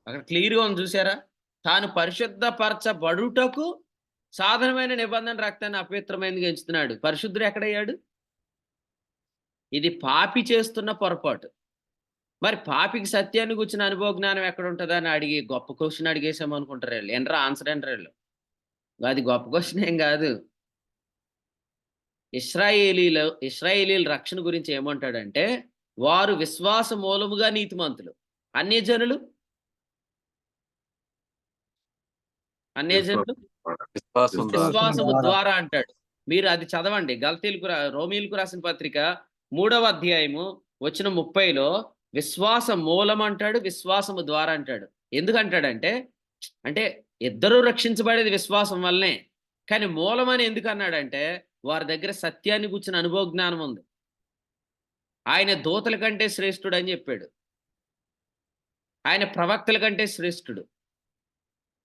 అక్కడ క్లియర్గా ఉంది చూసారా? తాను పరిశుద్ధపరచబడుటకు సాధనమైన నిబంధన రక్తాన్ని అపవిత్రమైనది ఎంచుతున్నాడు. పరిశుద్ధుడు ఎక్కడయ్యాడు? ఇది పాపి చేస్తున్న పొరపాటు. మరి పాపికి సత్యాన్ని కూర్చున్న అనుభవ జ్ఞానం ఎక్కడ ఉంటుందా అని అడిగి గొప్ప క్వశ్చన్ అడిగేసాము అనుకుంటారు వీళ్ళు. ఏంట్రా ఆన్సర్ ఏంటారు వీళ్ళు? అది గొప్ప క్వశ్చన్ ఏం కాదు. ఇశ్రాయేలీల రక్షణ గురించి ఏమంటాడంటే వారు విశ్వాస మూలముగా నీతిమంతులు. అన్యజనులు విశ్వాసము ద్వారా అంటాడు. మీరు అది చదవండి. రోమీలకు రాసిన పత్రిక 3వ అధ్యాయము వచనం 30లో విశ్వాస మూలం అంటాడు, విశ్వాసము ద్వారా అంటాడు. ఎందుకంటాడంటే అంటే ఇద్దరూ రక్షించబడేది విశ్వాసం వల్లనే. కానీ మూలం అని ఎందుకు అన్నాడంటే వారి దగ్గర సత్యాన్ని కూర్చున్న అనుభవ జ్ఞానం ఉంది. ఆయన దూతల కంటే శ్రేష్ఠుడు అని చెప్పాడు. ఆయన ప్రవక్తల కంటే శ్రేష్ఠుడు.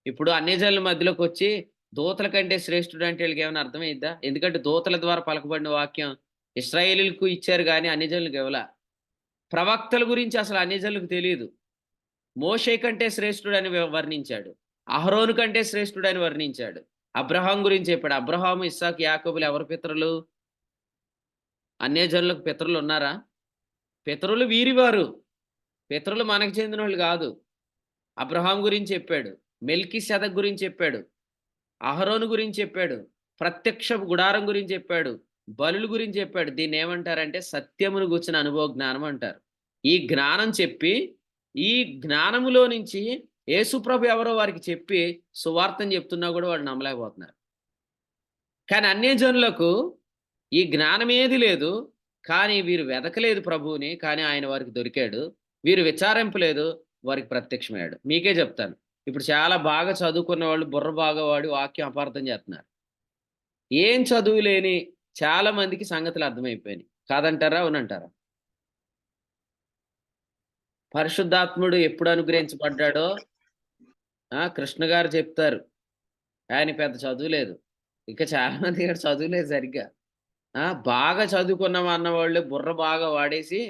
ఇప్పుడు అన్యజనుల మధ్యలోకి వచ్చి దూతల కంటే శ్రేష్ఠుడు అంటే వీళ్ళకి ఏమైనా అర్థమైద్దా? ఎందుకంటే దూతల ద్వారా పలకబడిన వాక్యం ఇశ్రాయేలీలకు ఇచ్చారు కానీ అన్యజనులకు ఇవ్వలా. ప్రవక్తల గురించి అసలు అన్యజనులకు తెలియదు. మోషే కంటే శ్రేష్ఠుడు అని వర్ణించాడు. అహరోను కంటే శ్రేష్ఠుడు అని వర్ణించాడు. అబ్రహాం గురించి చెప్పాడు. అబ్రహాము, ఇస్సాకు, యాకోబులు ఎవరు పితరులు? అన్యజనులకు పితరులు ఉన్నారా? పితరులు వీరివారు. పితరులు మనకు చెందిన వాళ్ళు కాదు. అబ్రహాం గురించి చెప్పాడు, మెల్కీసెదెకు గురించి చెప్పాడు, అహరోను గురించి చెప్పాడు, ప్రత్యక్ష గుడారం గురించి చెప్పాడు, బలుల గురించి చెప్పాడు. దీన్ని ఏమంటారంటే సత్యమును గూర్చిన అనుభవ జ్ఞానం అంటారు. ఈ జ్ఞానం చెప్పి ఈ జ్ఞానములో నుంచి యేసుప్రభు ఎవరో వారికి చెప్పి సువార్తను చెప్తున్నా కూడా వాళ్ళు నమ్మలేకపోతున్నారు. కానీ అన్యజనులకు ఈ జ్ఞానం ఏది లేదు. కానీ వీరు వెదకలేదు ప్రభువుని, కానీ ఆయన వారికి దొరికాడు. వీరు విచారింపలేదు, వారికి ప్రత్యక్షమయ్యాడు. మీకే చెప్తాను, ఇప్పుడు చాలా బాగా చదువుకున్న వాళ్ళు బుర్ర బాగా వాడి వాక్యం అపార్థం చేస్తున్నారు. ఏం చదువు లేని చాలా మందికి సంగతులు అర్థమైపోయినాయి. కాదంటారా? అవునంటారా? పరిశుద్ధాత్ముడు ఎప్పుడు అనుగ్రహించబడ్డాడో కృష్ణ గారు చెప్తారు. ఆయన పెద్ద చదువు లేదు, ఇంకా చాలా మంది ఇక్కడ చదువులేదు సరిగ్గా. బాగా చదువుకున్నాం అన్నవాళ్ళు బుర్ర బాగా వాడేసి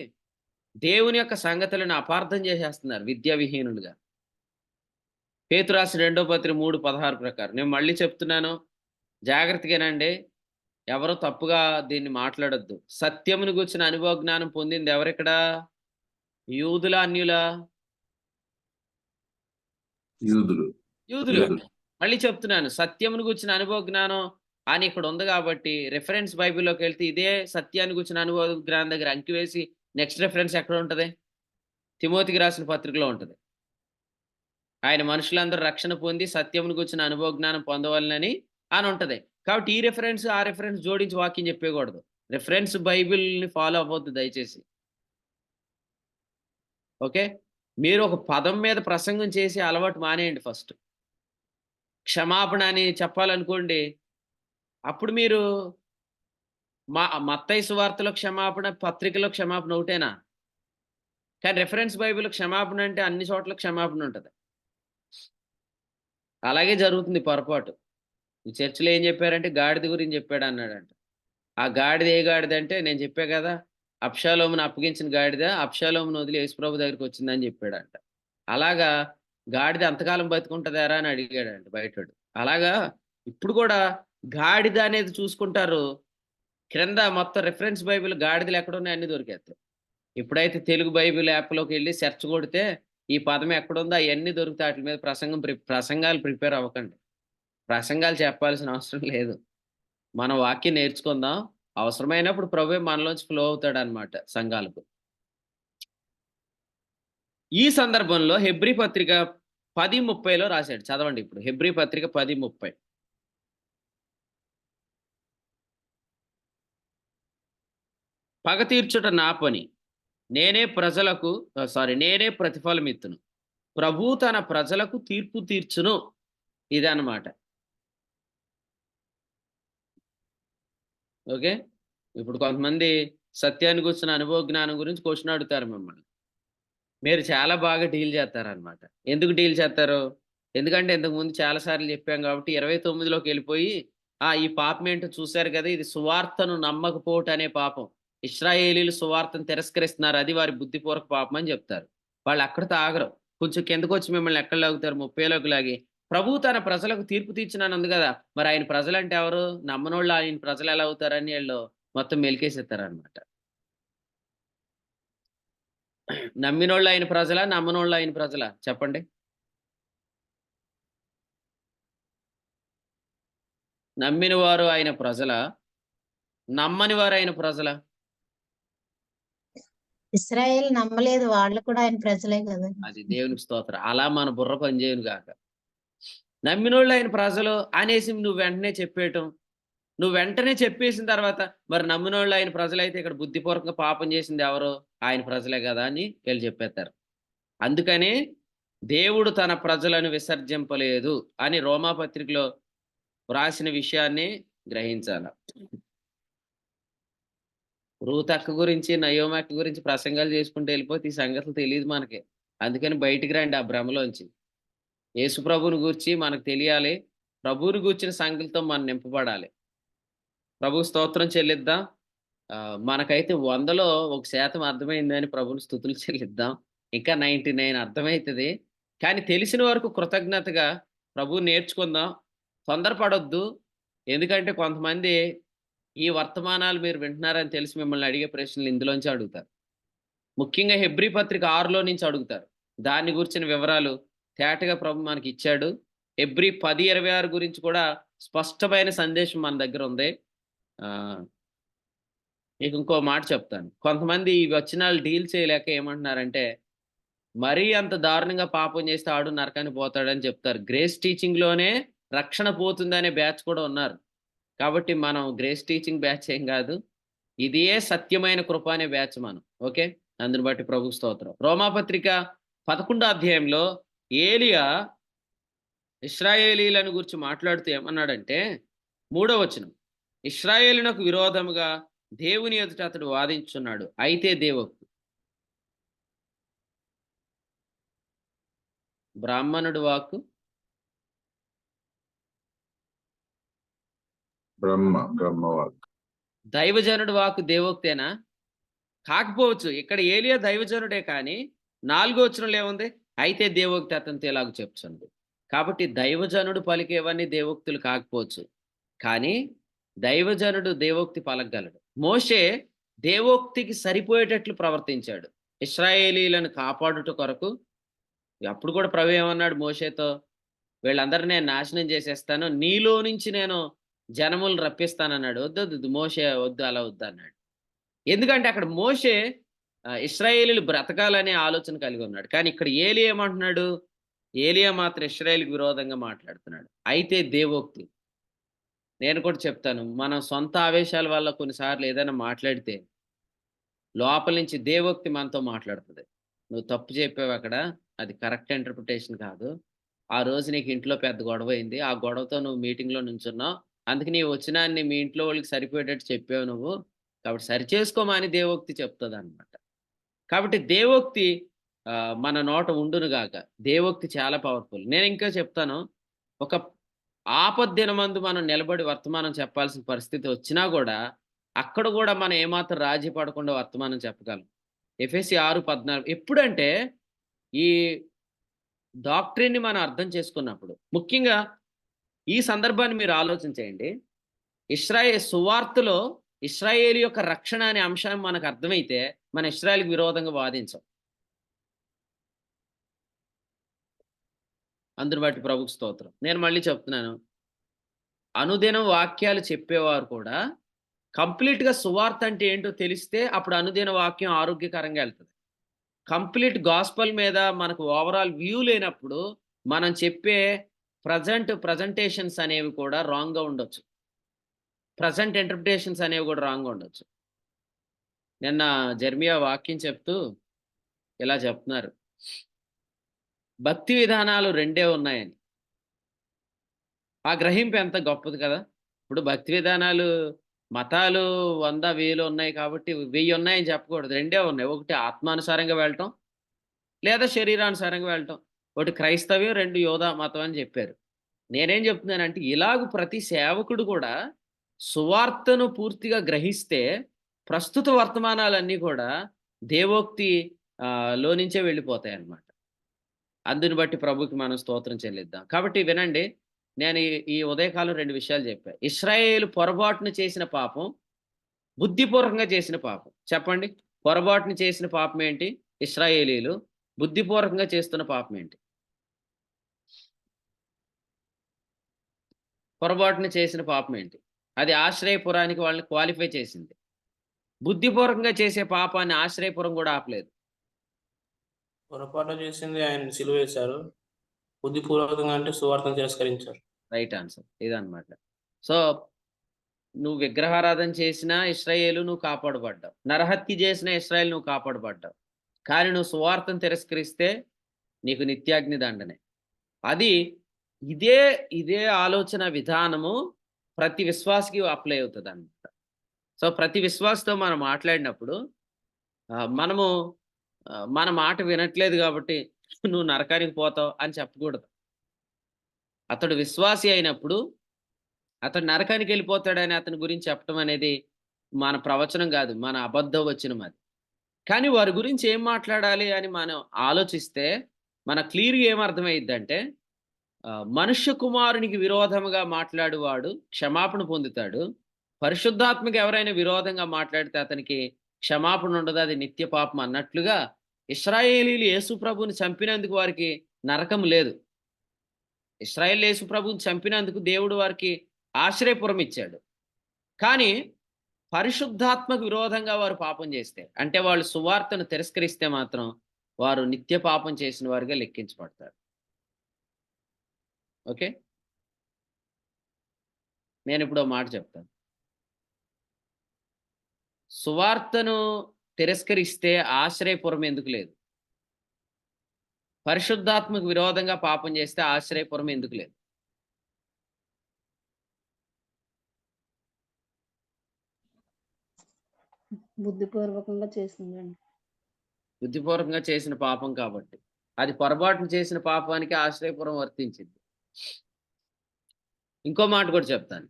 దేవుని యొక్క సంగతులను అపార్థం చేసేస్తున్నారు విద్యా విహీనులుగా. పేతురు రాసిన 2 పత్రిక 3:16 ప్రకారం. నేను మళ్ళీ చెప్తున్నాను, జాగ్రత్తగానండి. ఎవరు తప్పుగా దీన్ని మాట్లాడొద్దు. సత్యమును గూర్చిన అనుభవ జ్ఞానం పొందింది ఎవరిక్కడ? యూదులా? అన్యులా? యూదులు యూదులు. యూదులు మళ్ళీ చెప్తున్నాను, సత్యమును గూర్చిన అనుభవ జ్ఞానం అని ఇక్కడ ఉంది కాబట్టి రిఫరెన్స్ బైబిల్‌లోకి వెళ్తే ఇదే సత్యాన్ని గూర్చిన అనుభవ జ్ఞానం దగ్గర అంకి వేసి నెక్స్ట్ రిఫరెన్స్ ఎక్కడ ఉంటది? తిమోతికి రాసిన పత్రికలో ఉంటది. ఆయన మనుషులందరూ రక్షణ పొంది సత్యమును గూర్చిన అనుభవ జ్ఞానం పొందవలెనని అని ఉంటది. కాబట్టి ఈ రిఫరెన్స్, ఆ రిఫరెన్స్ జోడించి వాక్యం చెప్పేయకూడదు. రిఫరెన్స్ బైబిల్‌ని ఫాలో అవ్వొద్దు దయచేసి. ఓకే. మీరు ఒక పదం మీద ప్రసంగం చేసే అలవాటు మానేయండి ఫస్ట్. క్షమాపణ అని చెప్పాలనుకోండి, అప్పుడు మీరు మత్తయి సువార్తలో క్షమాపణ, పత్రికలో క్షమాపణ ఒకటేనా? కానీ రిఫరెన్స్ బైబిల్‌లో క్షమాపణ అంటే అన్ని చోట్ల క్షమాపణ ఉంటది. అలాగే జరుగుతుంది పొరపాటు. ఈ చర్చ్‌లో ఏం చెప్పారంటే గాడిద గురించి చెప్పాడన్నాడంట. ఆ గాడిద ఏ గాడిదంటే నేను చెప్పా గదా! అబ్షాలోమును అప్పగించిన గాడిద అబ్షాలోమును వదిలి యేసుప్రభు దగ్గరికొచ్చిందని చెప్పాడంట. అలాగా గాడిద ఎంతకాలం బతికుంటదారా అని అడిగాడంట బయటోడు. అలాగా ఇప్పుడు గూడా గాడిద అనేది చూసుకుంటారు. క్రింద మొత్తం రిఫరెన్స్ బైబిల్ గాడిదలు ఎక్కడున్నాయి అన్నీ దొరికేత్తాయి. ఎప్పుడైతే తెలుగు బైబిల్ యాప్‌లోకెళ్ళి సెర్చ్ కొడితే ఈ పదం ఎక్కడుందో అయన్నీ దొరుకుతాయి. ఆటిల మీద ప్రసంగాలు ప్రిపేర్ అవ్వకండి. ప్రసంగాలు చెప్పాల్సిన అవసరం లేదు. మన వాక్యం నేర్చుకుందాం. అవసరమైనప్పుడు ప్రభువే మనలోంచి ఫ్లో అవుతాడనమాట సంఘాలకు. ఈ సందర్భంలో హెబ్రీ పత్రిక 10:30లో రాశాడు. చదవండి ఇప్పుడు. హెబ్రీ పత్రిక 10:30. పగ తీర్చుట నా పని. నేనే ప్రతిఫలమిత్తును. ప్రభువు తన ప్రజలకు తీర్పు తీర్చును. ఇదనమాట. ఓకే. ఇప్పుడు కొంతమంది సత్యాన్ని గూర్చిన అనుభవ జ్ఞానం గురించి క్వెషన్ అడుగుతారు మిమ్మల్ని. మీరు చాలా బాగా డీల్ చేత్తారనమాట. ఎందుకు డీల్ చేత్తారు? ఎందుకంటే ఇంతకుముందు చాలా సార్లు చెప్పాం కాబట్టి 29లోకెళ్ళిపోయి ఈ పాపమేంటో చూసారు గదా! ఇది సువార్తను నమ్మకపోవుట అనే పాపం. ఇశ్రాయేలీయులు సువార్తను తిరస్కరిస్తున్నారు. అది వారి బుద్ధిపూర్వక పాపం అని జెప్తారు. వాళ్ళు అక్కడితో ఆగరు. కొంచెం కిందకొచ్చి మిమ్మల్ని ఎక్కడ లాగుతారు 30లోకి లాగి, ప్రభువు తన ప్రజలకు తీర్పు తీర్చునని ఉంది గదా! మరి ఆయన ప్రజలంటే ఎవరు? నమ్మనోళ్ళు ఆయన ప్రజలెలా అవుతారని ఈళ్ళు మొత్తం మెలికేసేత్తారనమాట. నమ్మినోళ్ళు ఆయన ప్రజలా? నమ్మనోళ్ళు ఆయన ప్రజలా? చెప్పండి. నమ్మిన వారు ఆయన ప్రజలా? నమ్మని వారు ఆయన ప్రజలా? ఇశ్రాయేల్ నమ్మలేదు. వాళ్ళు కూడా ఆయన ప్రజలే కదా! అది దేవునికి స్తోత్రం. అలా మన బుర్ర పనిచేయును గాక. నమ్మినోళ్ళు ఆయన ప్రజలు అనేసి నువ్వు వెంటనే చెప్పేయటం. నువ్వు వెంటనే చెప్పేసిన తర్వాత మరి నమ్మినోళ్ళు ఆయన ప్రజలైతే ఇక్కడ బుద్ధిపూర్వకంగా పాపం చేసింది ఎవరు? ఆయన ప్రజలే గదా! అని వీళ్ళు చెప్పేత్తారు. అందుకని దేవుడు తన ప్రజలను విసర్జింపలేదు అని రోమా పత్రికలో వ్రాసిన విషయాన్ని గ్రహించాల. రూత్ అక్క గురించి, నయోమి అక్క గురించి ప్రసంగాలు చేసుకుంటూ వెళ్ళిపోతే ఈ సంగతులు తెలీదు మనకి. అందుకని బయటికి రండి ఆ భ్రమలోంచి. యేసు ప్రభువుని గూర్చి మనకు తెలియాలి. ప్రభువుని గూర్చిన సంగతులతో మనం నింపబడాలి. ప్రభువు స్తోత్రం చెల్లిద్దాం. మనకైతే 100లో 1% అర్థమైందని ప్రభువుని స్తుతులు చెల్లిద్దాం. ఇంకా 99 అర్థమైతది. కానీ తెలిసిన వరకు కృతజ్ఞతగా ప్రభువుని నేర్చుకుందాం. తొందరపడొద్దు. ఎందుకంటే కొంతమంది ఈ వర్తమానాలు మీరు వింటున్నారని తెలిసి మిమ్మల్ని అడిగే ప్రశ్నలు ఇందులోంచే అడుగుతారు. ముఖ్యంగా హెబ్రీ పత్రిక 6లో నుంచి అడుగుతారు. దాన్ని గూర్చిన వివరాలు తేటగా ప్రభు మనకిచ్చాడు. హెబ్రీ 10:26 గురించి కూడా స్పష్టమైన సందేశం మన దగ్గర ఉంది. ఆహ్, మీకు ఇంకో మాట చెప్తాను. కొంతమంది ఈ వచనాలు డీల్ చేయలేక ఏమంటున్నారంటే, మరీ అంత దారుణంగా పాపం చేస్తే ఆడు నరకానికి పోతాడని చెప్తారు. గ్రేస్ టీచింగ్‌లోనే రక్షణ పోతుందనే బ్యాచ్ కూడా ఉన్నారు. కాబట్టి మనం గ్రేస్ టీచింగ్ బ్యాచ్ ఏం గాదు. ఇదే సత్యమైన కృప అనే బ్యాచ్ మనం. ఓకే. అందుని బట్టి ప్రభుకు స్తోత్రం. రోమాపత్రిక 11 అధ్యాయంలో ఏలీయా ఇశ్రాయేలీయులను గూర్చి మాట్లాడుతూ ఏమన్నాడంటే, 3వ వచనం. ఇశ్రాయేలునకు విరోధముగా దేవుని ఎదుట అతడు వాదించుచున్నాడు. అయితే బ్రాహ్మణుడు వాక్కు బ్రహ్మవాక్. దైవజనుడు వాక్కు దేవోక్తేనా? కాకపోవచ్చు. ఇక్కడ ఏలియా దైవజనుడే కానీ 4వ వచనంలో ఏముంది? అయితే దేవోక్తి అతనితో ఇలాగ చెప్పుచున్నది. కాబట్టి దైవజనుడు పలికేవన్నీ దేవోక్తులు కాకపోవచ్చు. కానీ దైవజనుడు దేవోక్తి పలకగలడు. మోషే దేవోక్తికి సరిపోయేటట్లు ప్రవర్తించాడు. ఇశ్రాయేలీలను కాపాడుట కొరకు అప్పుడు కూడా ప్రభువు ఏమన్నాడు మోషేతో? వీళ్ళందరినీ నేను నాశనం చేసేస్తాను. నీలో నుంచి నేను జనములను రప్పిస్తానన్నాడు. వద్దొద్దు మోషే వద్దు, అలా వద్దు అన్నాడు. ఎందుకంటే అక్కడ మోషే ఇశ్రాయేలీలు బ్రతకాలనే ఆలోచన కలిగి ఉన్నాడు. కానీ ఇక్కడ ఏలియా ఏమంటున్నాడు? ఏలియా మాత్రం ఇశ్రాయేలుకి విరోధంగా మాట్లాడుతున్నాడు. అయితే దేవోక్తి. నేను కూడా చెప్తాను, మనం సొంత ఆవేశాల వల్ల కొన్నిసార్లు ఏదైనా మాట్లాడితే లోపల నుంచి దేవోక్తి మనతో మాట్లాడుతుంది. నువ్వు తప్పు చెప్పావు అక్కడ, అది కరెక్ట్ ఇంటర్ప్రిటేషన్ కాదు. ఆ రోజు నీకు ఇంట్లో పెద్ద గొడవ అయింది. ఆ గొడవతో నువ్వు మీటింగ్లో నుంచున్నావు. అందుకే నీ వచ్చినాన్ని మీ ఇంట్లో వాళ్ళకి సరిపోయేటట్టు చెప్పావు నువ్వు. కాబట్టి సరి చేసుకోమని దేవోక్తి చెప్తుంది అనమాట. కాబట్టి దేవోక్తి మన నోట ఉండును గాక. దేవోక్తి చాలా పవర్ఫుల్. నేను ఇంకా చెప్తాను, ఒక ఆపద్దినమందు మనం నిలబడి వర్తమానం చెప్పాల్సిన పరిస్థితి వచ్చినా కూడా అక్కడ కూడా మనం ఏమాత్రం రాజీ పడకుండా వర్తమానం చెప్పగలం. ఎఫెసీ 6:14. ఎప్పుడంటే ఈ డాక్ట్రిన్ని మనం అర్థం చేసుకున్నప్పుడు, ముఖ్యంగా ఈ సందర్భాన్ని మీరు ఆలోచన చేయండి. సువార్తలో ఇశ్రాయేలు యొక్క రక్షణ అనే అంశం మనకు అర్థమైతే మన ఇశ్రాయేలుకి విరోధంగా వాదించం. అందుని బట్టి ప్రభుకు స్తోత్రం. నేను మళ్ళీ చెప్తున్నాను, అనుదినం వాక్యాలు చెప్పేవారు కూడా కంప్లీట్గా సువార్త అంటే ఏంటో తెలిస్తే అప్పుడు అనుదిన వాక్యం ఆరోగ్యకరంగా వెళ్తుంది. కంప్లీట్ గాస్పల్ మీద మనకు ఓవరాల్ వ్యూ లేనప్పుడు మనం చెప్పే ప్రజెంటేషన్స్ అనేవి కూడా రాంగ్గా ఉండొచ్చు. ప్రజెంట్ ఇంటర్ప్రిటేషన్స్ అనేవి కూడా రాంగ్గా ఉండొచ్చు. నిన్న జెర్మియా వాక్యం చెప్తూ ఇలా చెప్తున్నారు, భక్తి విధానాలు 2 ఉన్నాయని. ఆ గ్రహింపు ఎంత గొప్పది కదా. ఇప్పుడు భక్తి విధానాలు, మతాలు 100, 1000 ఉన్నాయి కాబట్టి 1000 ఉన్నాయని చెప్పకూడదు. 2 ఉన్నాయి. ఒకటి ఆత్మానుసారంగా వెళ్ళటం, లేదా శరీరానుసారంగా వెళ్ళటం. ఒకటి క్రైస్తవ్యం, 2 యోధా మతం అని చెప్పారు. నేనేం చెప్తున్నానంటే, ఇలాగ ప్రతి సేవకుడు కూడా సువార్తను పూర్తిగా గ్రహిస్తే ప్రస్తుత వర్తమానాలన్నీ కూడా దేవోక్తి లో నుంచే వెళ్ళిపోతాయి అన్నమాట. అందుని బట్టి ప్రభుకి మనం స్తోత్రం చెల్లిద్దాం. కాబట్టి వినండి, నేను ఈ ఉదయకాలం 2 విషయాలు చెప్పాను. ఇశ్రాయేలు పొరపాటును చేసిన పాపం, బుద్ధిపూర్వకంగా చేసిన పాపం. చెప్పండి, పొరపాటును చేసిన పాపం ఏంటి? ఇశ్రాయేలీలు. బుద్ధిపూర్వకంగా చేస్తున్న పాపం ఏంటి? పొరపాటును చేసిన పాపం ఏంటి? అది ఆశ్రయపురానికి వాళ్ళని క్వాలిఫై చేసింది. బుద్ధిపూర్వకంగా చేసే పాపాన్ని ఆశ్రయపురం కూడా ఆపలేదు. పొరపాటు చేసింది ఆయన సిలువ వేశారు, బుద్ధిపూర్వకంగా అంటే సువార్తను తిరస్కరించారు. రైట్ ఆన్సర్ ఇదన్నమాట. సో నువ్వు విగ్రహారాధన చేసినా ఇశ్రాయేలు నువ్వు కాపాడబడ్డావు, నరహత్య చేసిన ఇశ్రాయేలు నువ్వు కాపాడబడ్డావు. కానీ నువ్వు సువార్తను తిరస్కరిస్తే నీకు నిత్యాగ్ని దండనే. అది ఇదే ఆలోచన విధానము ప్రతి విశ్వాసకి అప్లై అవుతుంది అన్నమాట. సో ప్రతి విశ్వాసతో మనం మాట్లాడినప్పుడు మనము మన మాట వినట్లేదు కాబట్టి నువ్వు నరకానికి పోతావు అని చెప్పకూడదు. అతడు విశ్వాసి అయినప్పుడు అతడు నరకానికి వెళ్ళిపోతాడని అతని గురించి చెప్పడం అనేది మన ప్రవచనం కాదు, మన అబద్ధ వచనం అది. కానీ వారి గురించి ఏం మాట్లాడాలి అని మనం ఆలోచిస్తే మన క్లియర్గా ఏమర్థమైద్దంటే, మనుష్య కుమారునికి విరోధముగా మాట్లాడువాడు క్షమాపణ పొందుతాడు, పరిశుద్ధాత్మకి ఎవరైనా విరోధంగా మాట్లాడితే అతనికి క్షమాపణ ఉండదు, అది నిత్య పాపం అన్నట్లుగా ఇశ్రాయేలీలు యేసు ప్రభువుని చంపినందుకు వారికి నరకం లేదు. ఇశ్రాయేలు యేసు ప్రభువుని చంపినందుకు దేవుడు వారికి ఆశ్రయపురం ఇచ్చాడు. కానీ పరిశుద్ధాత్మకు విరోధంగా వారు పాపం చేస్తే, అంటే వాళ్ళు సువార్తను తిరస్కరిస్తే మాత్రం వారు నిత్య పాపం చేసిన వారిగా లెక్కించబడతారు. ఓకే, నేను ఇప్పుడు ఒక మాట చెప్తాను. సువార్తను తిరస్కరిస్తే ఆశ్రయపురం ఎందుకు లేదు? పరిశుద్ధాత్మకు విరోధంగా పాపం చేస్తే ఆశ్రయపురం ఎందుకు లేదు? బుద్ధిపూర్వకంగా చేసిందండి. బుద్ధిపూర్వకంగా చేసిన పాపం కాబట్టి. అది పొరపాటును చేసిన పాపానికి ఆశ్రయపురం వర్తించింది. ఇంకో మాట కూడా చెప్తాను.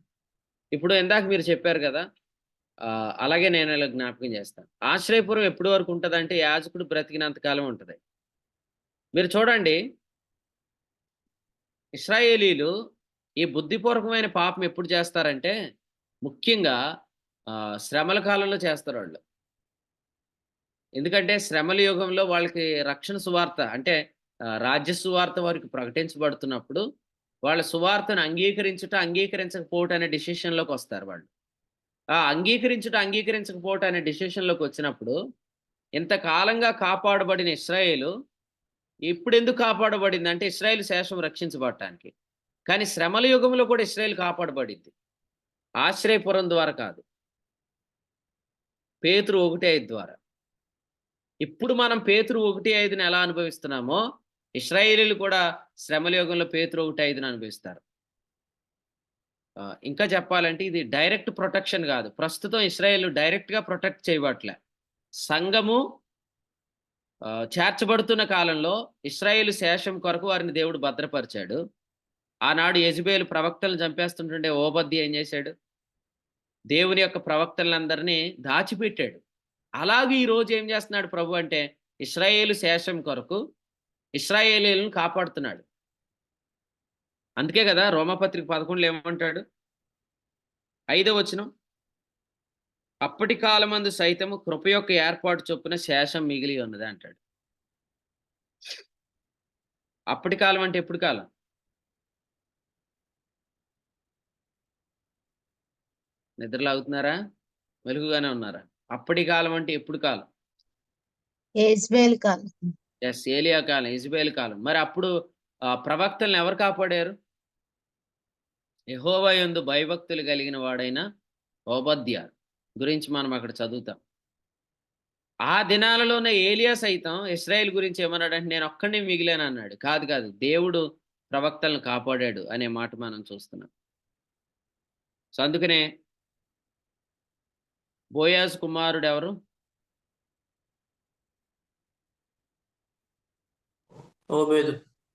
ఇప్పుడు ఇందాక మీరు చెప్పారు కదా, అలాగే నేను ఇలా జ్ఞాపకం చేస్తాను. ఆశ్రయపురం ఎప్పటి వరకు ఉంటదంటే యాజకుడు బ్రతికినంత కాలం ఉంటది. మీరు చూడండి, ఇశ్రాయేలీలు ఈ బుద్ధిపూర్వకమైన పాపం ఎప్పుడు చేస్తారంటే ముఖ్యంగా శ్రమల కాలంలో చేస్తారు వాళ్ళు. ఎందుకంటే శ్రమల యుగంలో వాళ్ళకి రక్షణ సువార్త అంటే రాజ్య సువార్త వారికి ప్రకటించబడుతున్నప్పుడు వాళ్ళ సువార్తను అంగీకరించకపోవటం అనే డిసిషన్‌లోకి వస్తారు వాళ్ళు. ఆ అంగీకరించకపోవటం అనే డిసిషన్‌లోకి వచ్చినప్పుడు ఇంతకాలంగా కాపాడబడిన ఇశ్రాయేలు ఇప్పుడెందుకు కాపాడబడిందంటే ఇశ్రాయేలు శేషం రక్షించబడటానికి. కానీ శ్రమల యుగంలో కూడా ఇశ్రాయేలు కాపాడబడింది. ఆశ్రయపురం ద్వారా కాదు. పేతురు 1:5 ద్వారా. ఇప్పుడు మనం పేతురు 1:5ని ఎలా అనుభవిస్తున్నామో ఇశ్రాయేలీలు కూడా శ్రమల యుగంలో పేతురు 1:5ని అనుభవిస్తారు. ఇంకా చెప్పాలంటే ఇది డైరెక్ట్ ప్రొటెక్షన్ కాదు. ప్రస్తుతం ఇశ్రాయేలు డైరెక్ట్‌గా ప్రొటెక్ట్ చేయబడట్లే. సంఘము చేర్చబడుతున్న కాలంలో ఇశ్రాయేలు శేషం కొరకు వారిని దేవుడు భద్రపరిచాడు. ఆనాడు యెజెబెలు ప్రవక్తలను చంపేస్తుంటుండే ఓబద్య ఏం చేశాడు? దేవుని యొక్క ప్రవక్తలందరినీ దాచిపెట్టాడు. అలాగే ఈ రోజు ఏం చేస్తున్నాడు ప్రభు అంటే ఇశ్రాయేలు శేషం కొరకు ఇశ్రాయేలీయులను కాపాడుతున్నాడు. అందుకే కదా రోమాపత్రిక 11లో ఏమంటాడు? 5వ వచనం, అప్పటి కాలమందు సైతము కృప యొక్క ఏర్పాటు చొప్పున శేషం మిగిలి ఉన్నది అంటాడు. అప్పటి కాలం అంటే ఎప్పుడు కాలం? నిద్రలాగుతున్నారా? మెలుగుగానే ఉన్నారా? అప్పటి కాలం అంటే ఎప్పుడు కాలం? యెజ్బేల్ కాలం. ఏలియా కాలం, యెజెబెలు కాలం. మరి అప్పుడు ప్రవక్తలను ఎవరు కాపాడారు? యెహోవా యందు భయభక్తులు కలిగిన వాడైన ఓబద్య గురించి మనం అక్కడ చదువుతాం. ఆ దినాలలోనే ఏలియా సైతం ఇశ్రాయేల్ గురించి ఏమన్నాడంటే నేను ఒక్కడిని మిగిలాను అన్నాడు. కాదు దేవుడు ప్రవక్తలను కాపాడాడు అనే మాట మనం చూస్తున్నాం. సో అందుకనే బోయాజు కుమారుడు ఎవరు?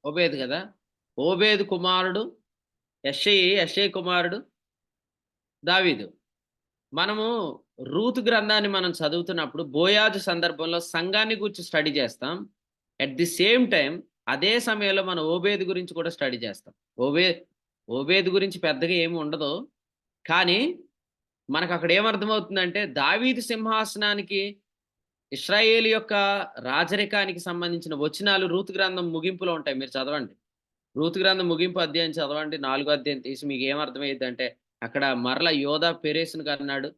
ఓబేదు కదా. ఓబేదు కుమారుడు యెషయి కుమారుడు దావీదు. మనము రూతు గ్రంథాన్ని మనం చదువుతున్నప్పుడు బోయాజు సందర్భంలో సంఘాన్ని గురించి స్టడీ చేస్తాం. అట్ ది సేమ్ టైం అదే సమయంలో మనం ఓబేదు గురించి కూడా స్టడీ చేస్తాం. ఓబేదు గురించి పెద్దగా ఏమి ఉండదు. కానీ మనకు అక్కడ ఏమర్థమవుతుందంటే దావీదు సింహాసనానికి ఇశ్రాయేలు యొక్క రాజరికానికి సంబంధించిన వచనాలు రూతు గ్రంథం ముగింపులో ఉంటాయి. మీరు చదవండి. రూతు గ్రంథం ముగింపు అధ్యాయం చదవండి. 4వ అధ్యాయం తీసి మీకు ఏమర్థమయ్యిద్దంటే అక్కడ మరల యోధా పెరేసును కన్నాడు,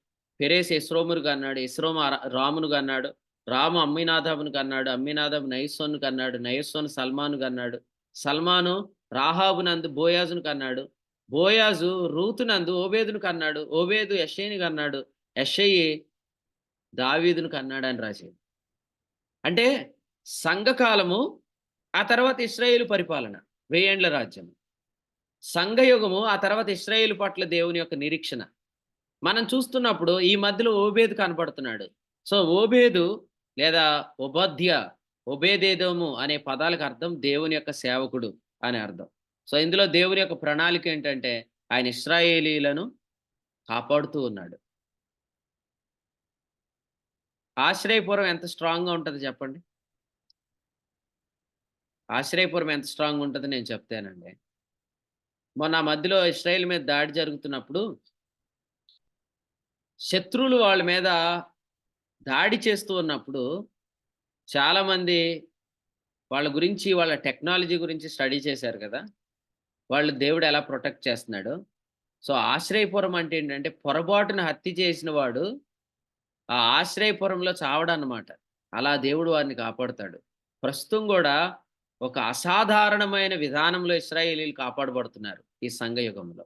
పెరేస్ ఎస్రోమును కన్నాడు, ఎస్రోము రామును కన్నాడు, రాము అమ్మినాదాబును కన్నాడు, అమ్మినాదాబు నయస్సోను కన్నాడు, నయస్సోను సల్మాను కన్నాడు, సల్మాను రాహాబునందు బోయాజును కన్నాడు, బోయాజు రూతునందు ఓబేదును కన్నాడు, ఓబేదు యెషయిని కన్నాడు, యెషయి దావీదును కన్నాడు అని రాసేది. అంటే సంఘకాలము, ఆ తర్వాత ఇశ్రాయేలు పరిపాలన 1000 ఏండ్ల రాజ్యం, సంఘయుగము, ఆ తర్వాత ఇశ్రాయేలు పట్ల దేవుని యొక్క నిరీక్షణ మనం చూస్తున్నప్పుడు ఈ మధ్యలో ఓబేదు కనపడుతున్నాడు. సో ఓబేదు లేదా ఒబేదేదోము అనే పదాలకు అర్థం దేవుని యొక్క సేవకుడు అని అర్థం. సో ఇందులో దేవుని యొక్క ప్రణాళిక ఏంటంటే ఆయన ఇశ్రాయేలీలను కాపాడుతూ ఉన్నాడు. ఆశ్రయపురం ఎంత స్ట్రాంగ్గా ఉంటుంది చెప్పండి? ఆశ్రయపురం ఎంత స్ట్రాంగ్ ఉంటుంది నేను చెప్తానండి. మొన్న మధ్యలో ఇశ్రాయేల్ మీద దాడి జరుగుతున్నప్పుడు శత్రువులు వాళ్ళ మీద దాడి చేస్తూ ఉన్నప్పుడు చాలామంది వాళ్ళ గురించి, వాళ్ళ టెక్నాలజీ గురించి స్టడీ చేశారు కదా, వాళ్ళు దేవుడు ఎలా ప్రొటెక్ట్ చేస్తున్నాడు. సో ఆశ్రయపురం అంటే ఏంటంటే పొరపాటున హత్య చేసిన వాడు ఆ ఆశ్రయపురంలో చావడన్నమాట. అలా దేవుడు వారిని కాపాడుతాడు. ప్రస్తుతం కూడా ఒక అసాధారణమైన విధానంలో ఇశ్రాయేలీలు కాపాడబడుతున్నారు ఈ సంఘయుగంలో.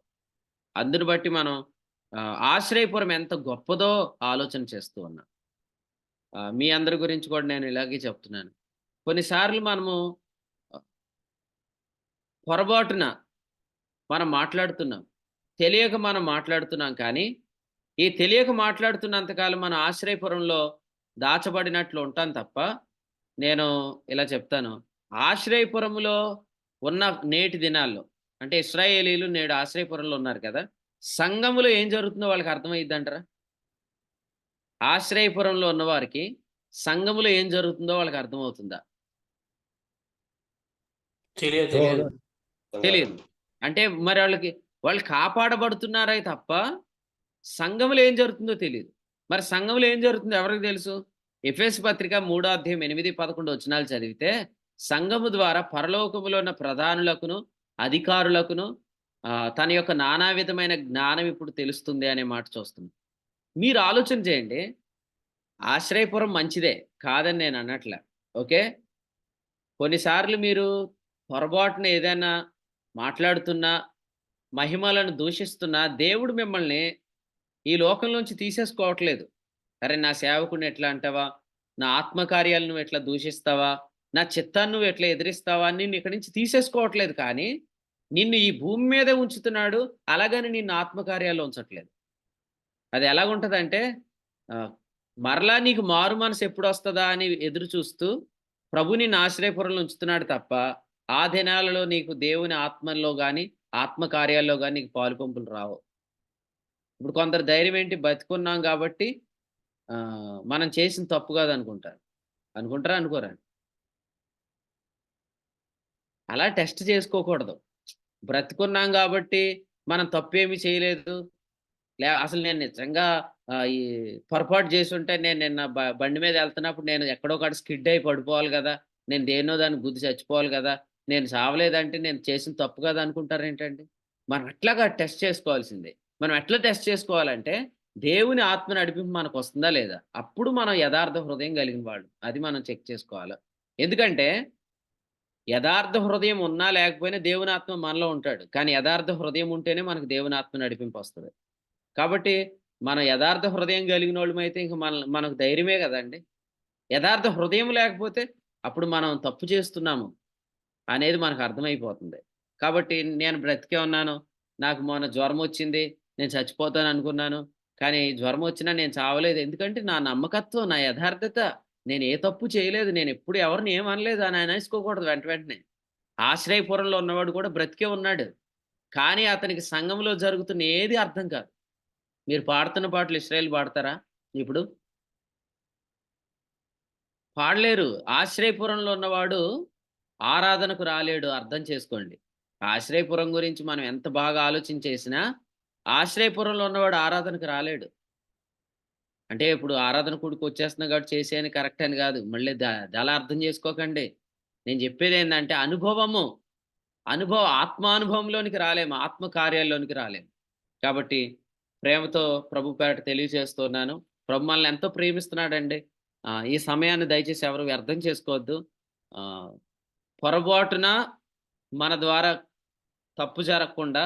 అందుని బట్టి మనం ఆశ్రయపురం ఎంత గొప్పదో ఆలోచన చేస్తూ ఉన్నాం. మీ అందరి గురించి కూడా నేను ఇలాగే చెప్తున్నాను. కొన్నిసార్లు మనము పొరపాటున మనం మాట్లాడుతున్నాం, తెలియక మనం మాట్లాడుతున్నాం. కానీ ఈ తెలియక మాట్లాడుతున్నంతకాలం మన ఆశ్రయపురంలో దాచబడినట్లు ఉంటాం తప్ప, నేను ఇలా చెప్తాను, ఆశ్రయపురంలో ఉన్న నేటి దినాల్లో అంటే ఇశ్రాయేలీలు నేడు ఆశ్రయపురంలో ఉన్నారు కదా, సంఘములో ఏం జరుగుతుందో వాళ్ళకి అర్థమైద్దంటారా? ఆశ్రయపురంలో ఉన్నవారికి సంఘములో ఏం జరుగుతుందో వాళ్ళకి అర్థమవుతుందా? తెలియదు. తెలియదు. అంటే మరి వాళ్ళు కాపాడబడుతున్నారే తప్ప సంఘములో ఏం జరుగుతుందో తెలీదు. మరి సంఘములో ఏం జరుగుతుందో ఎవరికి తెలుసు? ఎఫెసు పత్రిక 3వ అధ్యాయం 8, 11 వచనాలు చదివితే సంఘము ద్వారా పరలోకములో ఉన్న ప్రధానులకును, అధికారులకును తన యొక్క నానా విధమైన జ్ఞానం ఇప్పుడు తెలుస్తుంది అనే మాట చూస్తున్నాం. మీరు ఆలోచన చేయండి. ఆశ్రయపురం మంచిదే, కాదని నేను అనట్లే. ఓకే. కొన్నిసార్లు మీరు పొరపాటున ఏదైనా మాట్లాడుతున్నా, మహిమలను దూషిస్తున్నా దేవుడు మిమ్మల్ని ఈ లోకంలోంచి తీసేసుకోవట్లేదు. అరే నా సేవకుడిని ఎట్లా అంటావా? నా ఆత్మకార్యాలు నువ్వు ఎట్లా దూషిస్తావా? నా చిత్తాన్ని నువ్వు ఎట్లా ఎదిరిస్తావా? అని నిన్ను ఇక్కడి నుంచి తీసేసుకోవట్లేదు, కానీ నిన్ను ఈ భూమి మీదే ఉంచుతున్నాడు. అలాగని నిన్ను ఆత్మకార్యాల్లో ఉంచట్లేదు. అది ఎలాగుంటదంటే మరలా నీకు మారు మనసు ఎప్పుడు వస్తుందా అని ఎదురు చూస్తూ ప్రభు నిన్ను ఆశ్రయపురంలో ఉంచుతున్నాడు తప్ప ఆ దినాలలో నీకు దేవుని ఆత్మల్లో కానీ ఆత్మకార్యాల్లో కానీ నీకు పాలు పంపులు రావు. ఇప్పుడు కొందరు ధైర్యం ఏంటి, బతికున్నాం కాబట్టి మనం చేసిన తప్పు కాదు అనుకుంటారు. అనుకుంటారా? అనుకోరా? అలా టెస్ట్ చేసుకోకూడదు. బ్రతికున్నాం కాబట్టి మనం తప్పేమీ చేయలేదు, అసలు నేను నిజంగా ఈ పొరపాటు చేసి ఉంటే నేను నిన్న బండి మీద వెళ్తున్నప్పుడు నేను ఎక్కడో కాడ స్కిడ్ అయి పడిపోవాలి కదా, నేను దేన్నో దాన్ని గుద్ది చచ్చిపోవాలి కదా, నేను చావలేదంటే నేను చేసిన తప్పు కదా అనుకుంటారేంటండి? మనం అట్లాగా టెస్ట్ చేసుకోవాల్సిందే. మనం ఎట్లా టెస్ట్ చేసుకోవాలంటే దేవుని ఆత్మ నడిపింపు మనకు వస్తుందా లేదా, అప్పుడు మనం యథార్థ హృదయం కలిగిన వాడు, అది మనం చెక్ చేసుకోవాలి. ఎందుకంటే యథార్థ హృదయం ఉన్నా లేకపోయినా దేవుని ఆత్మ మనలో ఉంటాడు, కానీ యథార్థ హృదయం ఉంటేనే మనకు దేవుని ఆత్మ నడిపింపు వస్తుంది. కాబట్టి మన యథార్థ హృదయం కలిగిన వాళ్ళమైతే ఇంక మనకు ధైర్యమే కదండి. యథార్థ హృదయం లేకపోతే అప్పుడు మనం తప్పు చేస్తున్నాము అనేది మనకు అర్థమైపోతుంది. కాబట్టి నేను బ్రతికే ఉన్నాను, నాకు మొన్న జ్వరం వచ్చింది, నేను చచ్చిపోతాను అనుకున్నాను, కానీ జ్వరం వచ్చినా నేను చావలేదు. ఎందుకంటే నా నమ్మకత్వం, నా యథార్థత, నేను ఏ తప్పు చేయలేదు, నేను ఎప్పుడు ఎవరిని ఏమనలేదు అని అనేసుకోకూడదు వెంటనే. ఆశ్రయపురంలో ఉన్నవాడు కూడా బ్రతికే ఉన్నాడు, కానీ అతనికి సంఘంలో జరుగుతున్న ఏది అర్థం కాదు. మీరు పాడుతున్న పాటలు ఇశ్రాయేలు పాడతారా ఇప్పుడు? పాడలేరు. ఆశ్రయపురంలో ఉన్నవాడు ఆరాధనకు రాలేడు, అర్థం చేసుకోండి. ఆశ్రయపురం గురించి మనం ఎంత బాగా ఆలోచించేసినా ఆశ్రయపురంలో ఉన్నవాడు ఆరాధనకు రాలేడు. అంటే ఇప్పుడు ఆరాధన కూడికి వచ్చేస్తున్నా కాబట్టి చేసేయని కరెక్ట్ అని కాదు. మళ్ళీ అలా అర్థం చేసుకోకండి. నేను చెప్పేది ఏంటంటే ఆత్మానుభవంలోనికి రాలేము, ఆత్మ కార్యాల్లోనికి రాలేము. కాబట్టి ప్రేమతో ప్రభు పేరట తెలియజేస్తున్నాను. ప్రభు మనల్ని ఎంతో ప్రేమిస్తున్నాడండి. ఈ సమయాన్ని దయచేసి ఎవరు వ్యర్థం చేసుకోవద్దు. పొరపాటున మన ద్వారా తప్పు జరగకుండా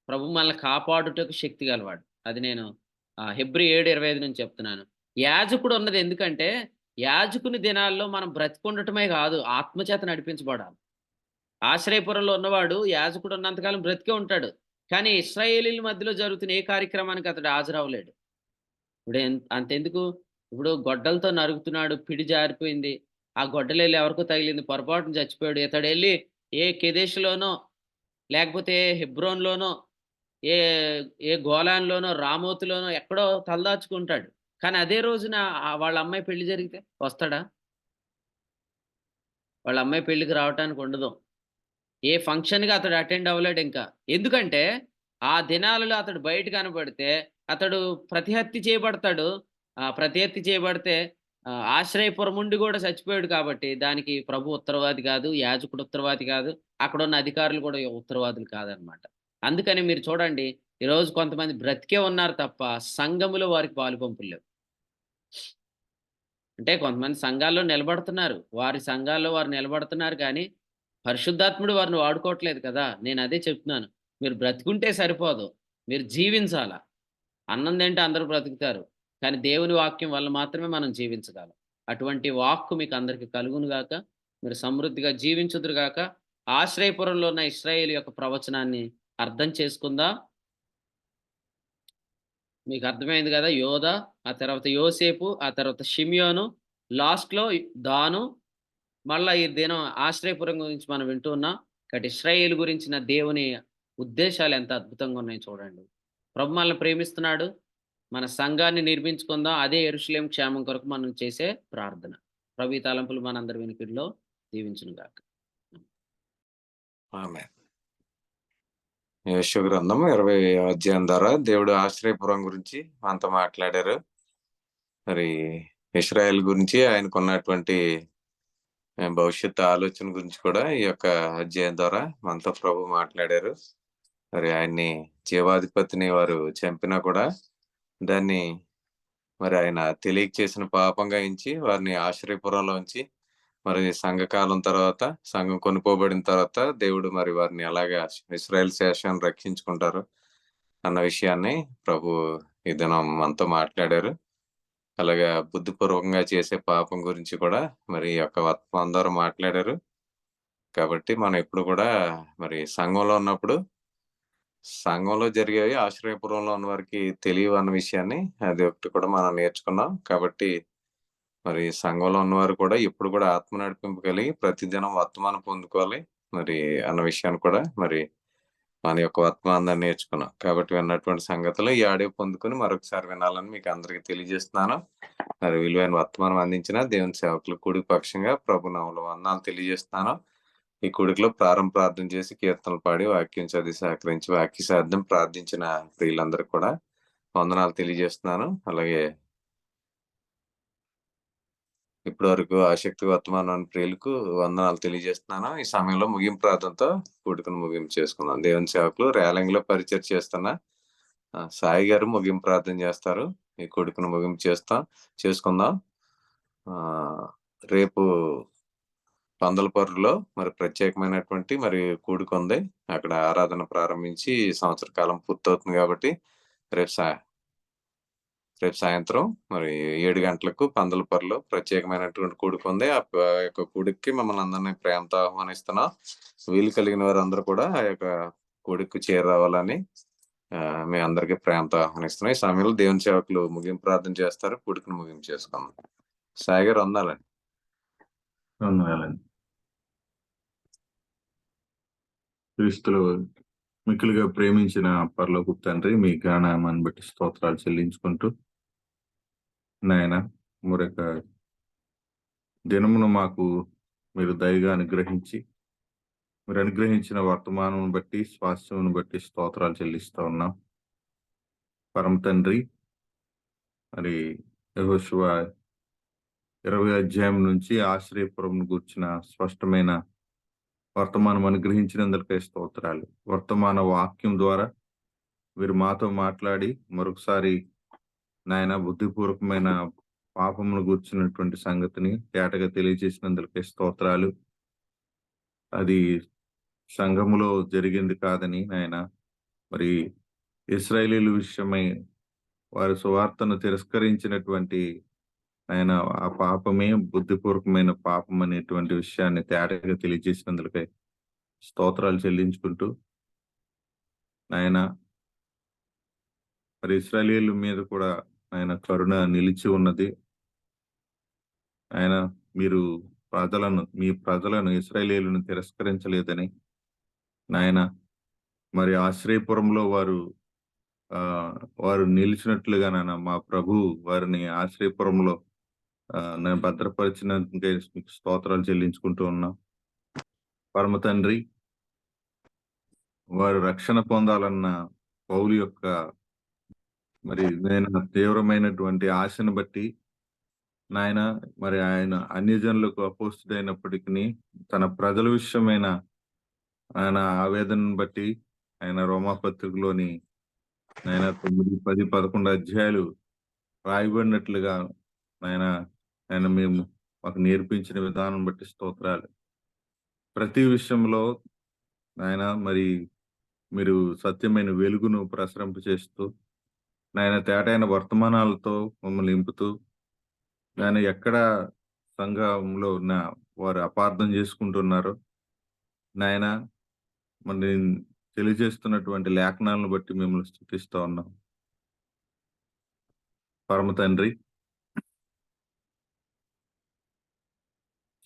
ప్రభు మనల్ని కాపాడుటకు శక్తి గలవాడు. అది నేను హెబ్రీ 7:25 నుంచి చెప్తున్నాను. యాజకుడు ఉన్నది ఎందుకంటే యాజకుని దినాల్లో మనం బ్రతికుండటమే కాదు, ఆత్మచేత నడిపించబడాలి. ఆశ్రయపురంలో ఉన్నవాడు యాజకుడు ఉన్నంతకాలం బ్రతికే ఉంటాడు, కానీ ఇశ్రాయేలీల మధ్యలో జరుగుతున్న ఏ కార్యక్రమానికి అతడు హాజరవ్వలేడు. ఇప్పుడు అంతెందుకు, ఇప్పుడు గొడ్డలతో నరుగుతున్నాడు, పిడి జారిపోయింది, ఆ గొడ్డలెళ్ళి ఎవరికో తగిలింది, పొరపాటున చచ్చిపోయాడు. ఇతడు వెళ్ళి ఏ కెదేష్లోనో లేకపోతే హెబ్రోన్లోనో ఏ గోలాన్లోనో రామోతులోనో ఎక్కడో తలదాచుకుంటాడు. కానీ అదే రోజున వాళ్ళ అమ్మాయి పెళ్లి జరిగితే వస్తాడా? వాళ్ళ అమ్మాయి పెళ్లికి రావటానికి ఉండదు. ఏ ఫంక్షన్‌కి అతడు అటెండ్ అవ్వలేడు ఇంకా. ఎందుకంటే ఆ దినాలలో అతడు బయట కనపడితే అతడు ప్రతిహత్య చేయబడతాడు. ప్రతిహత్య చేయబడితే ఆశ్రయపురం ఉండి కూడా చచ్చిపోయాడు కాబట్టి దానికి ప్రభు ఉత్తరవాది కాదు, యాజకుడు ఉత్తరవాది కాదు, అక్కడున్న అధికారులు కూడా ఉత్తరవాదులు కాదనమాట. అందుకని మీరు చూడండి, ఈరోజు కొంతమంది బ్రతికే ఉన్నారు తప్ప సంఘములో వారికి పాలు పంపులు లేవు. అంటే కొంతమంది సంఘాల్లో నిలబడుతున్నారు, వారి సంఘాల్లో వారు నిలబడుతున్నారు, కానీ పరిశుద్ధాత్ముడు వారిని వాడుకోవట్లేదు కదా. నేను అదే చెప్తున్నాను, మీరు బ్రతుకుంటే సరిపోదు, మీరు జీవించాల. అన్నం తింటే అందరూ బ్రతుకుతారు, కానీ దేవుని వాక్యం వల్ల మాత్రమే మనం జీవించగలం. అటువంటి వాక్కు మీకు అందరికీ కలుగును గాక, మీరు సమృద్ధిగా జీవించుదురు గాక. ఆశ్రయపురంలో ఉన్న ఇశ్రాయేలు యొక్క ప్రవచనాన్ని అర్థం చేసుకుందాం. మీకు అర్థమైంది కదా. యోధ, ఆ తర్వాత యోసేపు, ఆ తర్వాత షిమ్యోను, లాస్ట్లో దాను. మళ్ళా ఈ దినం ఆశ్రయపురం గురించి మనం వింటూ ఉన్నాం. కాబట్టి ఇశ్రాయేలు గురించిన దేవుని ఉద్దేశాలు ఎంత అద్భుతంగా ఉన్నాయో చూడండి. ప్రభు మనల్ని ప్రేమిస్తున్నాడు. మన సంఘాన్ని నిర్మించుకుందాం. అదే యెరూషలేము క్షేమం కొరకు మనం చేసే ప్రార్థన. ప్రభు ఈ తలంపులు మనందరి వినికిడిలో దీవించును గాక. ఆమె యెషయా గ్రంథం 20 అధ్యాయం ద్వారా దేవుడు ఆశ్రయపురం గురించి మనతో మాట్లాడారు. మరి ఇశ్రాయేల్ గురించి ఆయనకున్నటువంటి భవిష్యత్తు ఆలోచన గురించి కూడా ఈ యొక్క అధ్యాయం ద్వారా మనతో ప్రభు మాట్లాడారు. మరి ఆయన్ని జీవాధిపతిని వారు చంపినా కూడా దాన్ని మరి ఆయన తెలియక చేసిన పాపంగా ఎంచి వారిని ఆశ్రయపురంలో ఉంచి మరి సంఘకాలం తర్వాత సంఘం కొనుక్కోబడిన తర్వాత దేవుడు మరి వారిని ఎలాగా ఇశ్రాయేల్ శేషాన్ని రక్షించుకుంటారు అన్న విషయాన్ని ప్రభు ఈ దినం మనతో మాట్లాడారు. అలాగా బుద్ధిపూర్వకంగా చేసే పాపం గురించి కూడా మరి ఈ యొక్క వర్తమానం ద్వారా మాట్లాడారు. కాబట్టి మనం ఎప్పుడు కూడా మరి సంఘంలో ఉన్నప్పుడు సంఘంలో జరిగేవి ఆశ్రయపురంలో ఉన్న వారికి తెలియవు అన్న విషయాన్ని అది ఒకటి కూడా మనం నేర్చుకున్నాం. కాబట్టి మరి సంఘంలో ఉన్నవారు కూడా ఎప్పుడు కూడా ఆత్మ నడిపింపు కలిగి ప్రతిదినం వర్తమానం పొందుకోవాలి మరి అన్న విషయాన్ని కూడా మరి మన యొక్క వర్తమానాన్ని నేర్చుకున్నాం. కాబట్టి విన్నటువంటి సంగతులు ఈ ఆడియో పొందుకొని మరొకసారి వినాలని మీకు అందరికీ తెలియజేస్తున్నాను. మరి విలువైన వర్తమానం అందించిన దేవుని సేవకులు కూడి పక్షంగా ప్రభు నామములో వందనాలు తెలియజేస్తున్నాను. ఈ కూడికలో ప్రార్థన చేసి కీర్తనలు పాడి వాక్యం చదివి సహకరించి వాక్య సాధ్యం ప్రార్థించిన ప్రియులందరికీ కూడా వందనాలు తెలియజేస్తున్నాను. అలాగే ఇప్పటి వరకు ఆసక్తి వర్తమానం ప్రియులకు వందనాలు తెలియజేస్తున్నాను. ఈ సమయంలో ముగింపు ప్రార్థనతో కూడికను ముగింపు చేసుకుందాం. దేవుని సేవకులు రేలంగిలో పరిచయం చేస్తున్న సాయి గారు ముగింపు ప్రార్థన చేస్తారు. ఈ కూడికను ముగింపు చేసుకుందాం. రేపు పందలపర్రులో మరి ప్రత్యేకమైనటువంటి మరి కూడిక ఉంది. అక్కడ ఆరాధన ప్రారంభించి సంవత్సర కాలం పూర్తవుతుంది కాబట్టి రేపు సాయంత్రం మరి 7 గంటలకు పందలపర్రులో ప్రత్యేకమైనటువంటి కూడిక ఉంది. ఆ యొక్క కూడికి మమ్మల్ని అందరినీ ప్రేమతో ఆహ్వానిస్తున్నాం. వీలు కలిగిన వారు అందరూ కూడా ఆ యొక్క కూడికి చేరావాలని మీ అందరికీ ప్రేమతో ఆహ్వానిస్తున్నాం. ఈ సమయంలో దేవుని సేవకులు ముగింపు ప్రార్థన చేస్తారు. కూడికను ముగింపు చేసుకుందాం. సాయి గారు వందాలండి. క్రీస్తులో మిక్కులుగా ప్రేమించిన పరలోకపు తండ్రి, మీ జ్ఞానాన్ని బట్టి స్తోత్రాలు చెల్లించుకుంటూ నాయన మరొక దినమును మాకు మీరు దయగా అనుగ్రహించి మీరు అనుగ్రహించిన వర్తమానం బట్టి స్వాస్థ్యమును బట్టి స్తోత్రాలు చెల్లిస్తా ఉన్నాం. పరమ తండ్రి, మరి యెహోషువ 20 అధ్యాయం నుంచి ఆశ్రయపురం గూర్చిన స్పష్టమైన వర్తమానం అనుగ్రహించినందుకే స్తోత్రాలు. వర్తమాన వాక్యం ద్వారా మీరు మాతో మాట్లాడి మరొకసారి నాయన బుద్ధిపూర్వకమైన పాపమును గూర్చినటువంటి సంగతిని తేటగా తెలియజేసినందుకే స్తోత్రాలు. అది సంఘములో జరిగింది కాదని నాయన, మరి ఇశ్రాయేలీయుల విషయమై వారి సువార్తను తిరస్కరించినటువంటి ఆయన ఆ పాపమే బుద్ధిపూర్వకమైన పాపం అనేటువంటి విషయాన్ని తేటగా తెలియజేసినందుకే స్తోత్రాలు చెల్లించుకుంటూ ఆయన మరి ఇశ్రాయేలీయుల మీద కూడా ఆయన కరుణ నిలిచి ఉన్నది. ఆయన మీరు మీ ప్రజలను ఇశ్రాయేలీయులను తిరస్కరించలేదని నాయన, మరి ఆశ్రయపురంలో వారు నిలిచినట్లుగా నాయన మా ప్రభు వారిని ఆశ్రయపురంలో నేను భద్రపరిచినందుకే మీకు స్తోత్రాలు చెల్లించుకుంటూ ఉన్నాం. పరమ తండ్రి, వారు రక్షణ పొందాలన్న పౌలు యొక్క మరి నేను తీవ్రమైనటువంటి ఆశను బట్టి నాయన, మరి ఆయన అన్యజనులకు అపోస్తుడైనప్పటికీ తన ప్రజల విషయమైన ఆయన ఆవేదనను బట్టి ఆయన రోమాపత్రికలోని ఆయన 9, 10, 11 అధ్యాయాలు రాయబడినట్లుగా ఆయన మేము మాకు నేర్పించిన విధానం బట్టి స్తోత్రాలు. ప్రతి విషయంలో ఆయన మరి మీరు సత్యమైన వెలుగును ప్రసరింప చేస్తూ నాయన తేటైన వర్తమానాలతో మమ్మల్ని నింపుతూ ఆయన ఎక్కడ సంఘంలో ఉన్న వారు అపార్థం చేసుకుంటున్నారో నాయన మరి తెలియజేస్తున్నటువంటి లేఖనాలను బట్టి మిమ్మల్ని స్తుతిస్తూ ఉన్నాం. పరమ తండ్రి,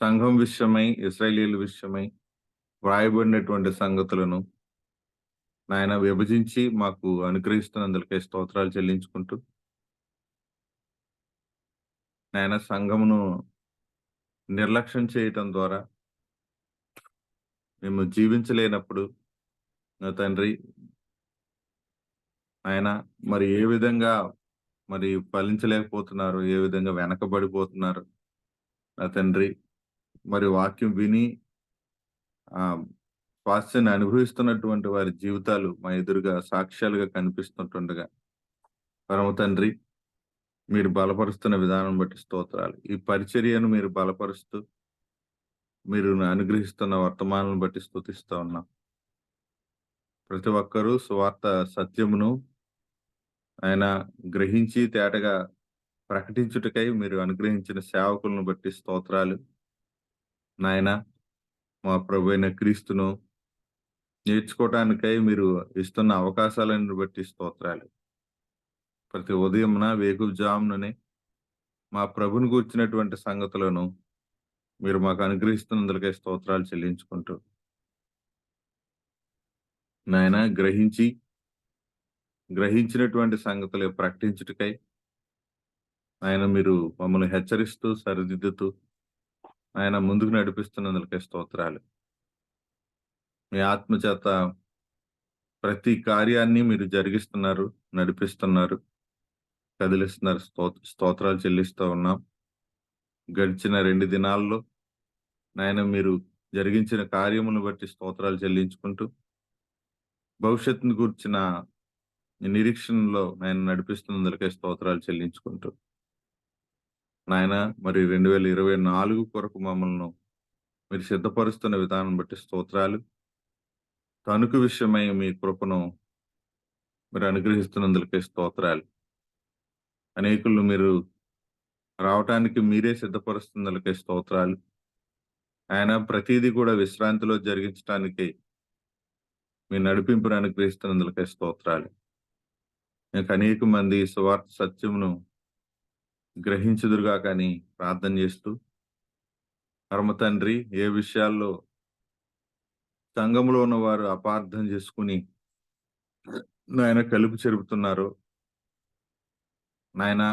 సంఘం విషయమై ఇశ్రాయేలీయుల విషయమై వ్రాయబడినటువంటి సంగతులను నాయన విభజించి మాకు అనుగ్రహిస్తున్నందుకే స్తోత్రాలు చెల్లించుకుంటూ, నాయన సంఘమును నిర్లక్ష్యం చేయటం ద్వారా మేము జీవించలేనప్పుడు నా తండ్రి ఆయన మరి ఏ విధంగా మరి ఫలించలేకపోతున్నారు, ఏ విధంగా వెనకబడిపోతున్నారు నా తండ్రి. మరి వాక్యం విని ఆ స్వాస్థ్యాన్ని అనుభవిస్తున్నటువంటి వారి జీవితాలు మా ఎదురుగా సాక్ష్యాలుగా కనిపిస్తుంటుండగా పరమ తండ్రి మీరు బలపరుస్తున్న విధానం బట్టి స్తోత్రాలు. ఈ పరిచర్యను మీరు బలపరుస్తూ మీరు అనుగ్రహిస్తున్న వర్తమానాలను బట్టి స్తుతిస్తూ ఉన్నాం. ప్రతి ఒక్కరూ సువార్త సత్యమును ఆయన గ్రహించి తేటగా ప్రకటించుటకై మీరు అనుగ్రహించిన సేవకులను బట్టి స్తోత్రాలు. నాయన మా ప్రభు అయిన క్రీస్తును నేర్చుకోవటానికై మీరు ఇస్తున్న అవకాశాలను బట్టి స్తోత్రాలు. ప్రతి ఉదయంన వేకువజాముననే మా ప్రభుని గూర్చినటువంటి సంగతులను మీరు మాకు అనుగ్రహిస్తున్నందుకై స్తోత్రాలు చెల్లించుకుంటూ, నాయన గ్రహించినటువంటి సంగతులు ప్రకటించుటకై ఆయన మీరు మమ్మల్ని హెచ్చరిస్తూ సరిదిద్దుతూ ఆయన ముందుకు నడిపిస్తున్నందుకై స్తోత్రాలు. మీ ఆత్మచేత ప్రతి కార్యాన్ని మీరు జరిగిస్తున్నారు, నడిపిస్తున్నారు, కదిలిస్తున్నారు. స్తోత్రాలు చెల్లిస్తూ ఉన్నాం. గడిచిన 2 దినాల్లో నాయన మీరు జరిగించిన కార్యమును బట్టి స్తోత్రాలు చెల్లించుకుంటూ, భవిష్యత్తును గురించిన నిరీక్షణలో ఆయన నడిపిస్తున్నందుకై స్తోత్రాలు చెల్లించుకుంటూ, నాయన మరి 2024 కొరకు మమ్మల్ని మీరు సిద్ధపరుస్తున్న విధానం బట్టి స్తోత్రాలు. తణుకు విషయమై మీ కృపను మీరు అనుగ్రహిస్తున్నందుకై స్తోత్రాలు. అనేకులు మీరు రావటానికి మీరే సిద్ధపరుస్తున్నందుకై స్తోత్రాలు. ఆయన ప్రతిదీ కూడా విశ్రాంతిలో జరిగించడానికి మీ నడిపింపును అనుగ్రహిస్తున్నందుకై స్తోత్రాలు. ఇంకా అనేక మంది సువార్త సత్యమును గ్రహించుదురుగా కానీ ప్రార్థన చేస్తూ, పరమ తండ్రి ఏ విషయాల్లో సంఘంలో ఉన్న వారు అపార్థం చేసుకుని నాయన కలుపు చెరుపుతున్నారో, నాయన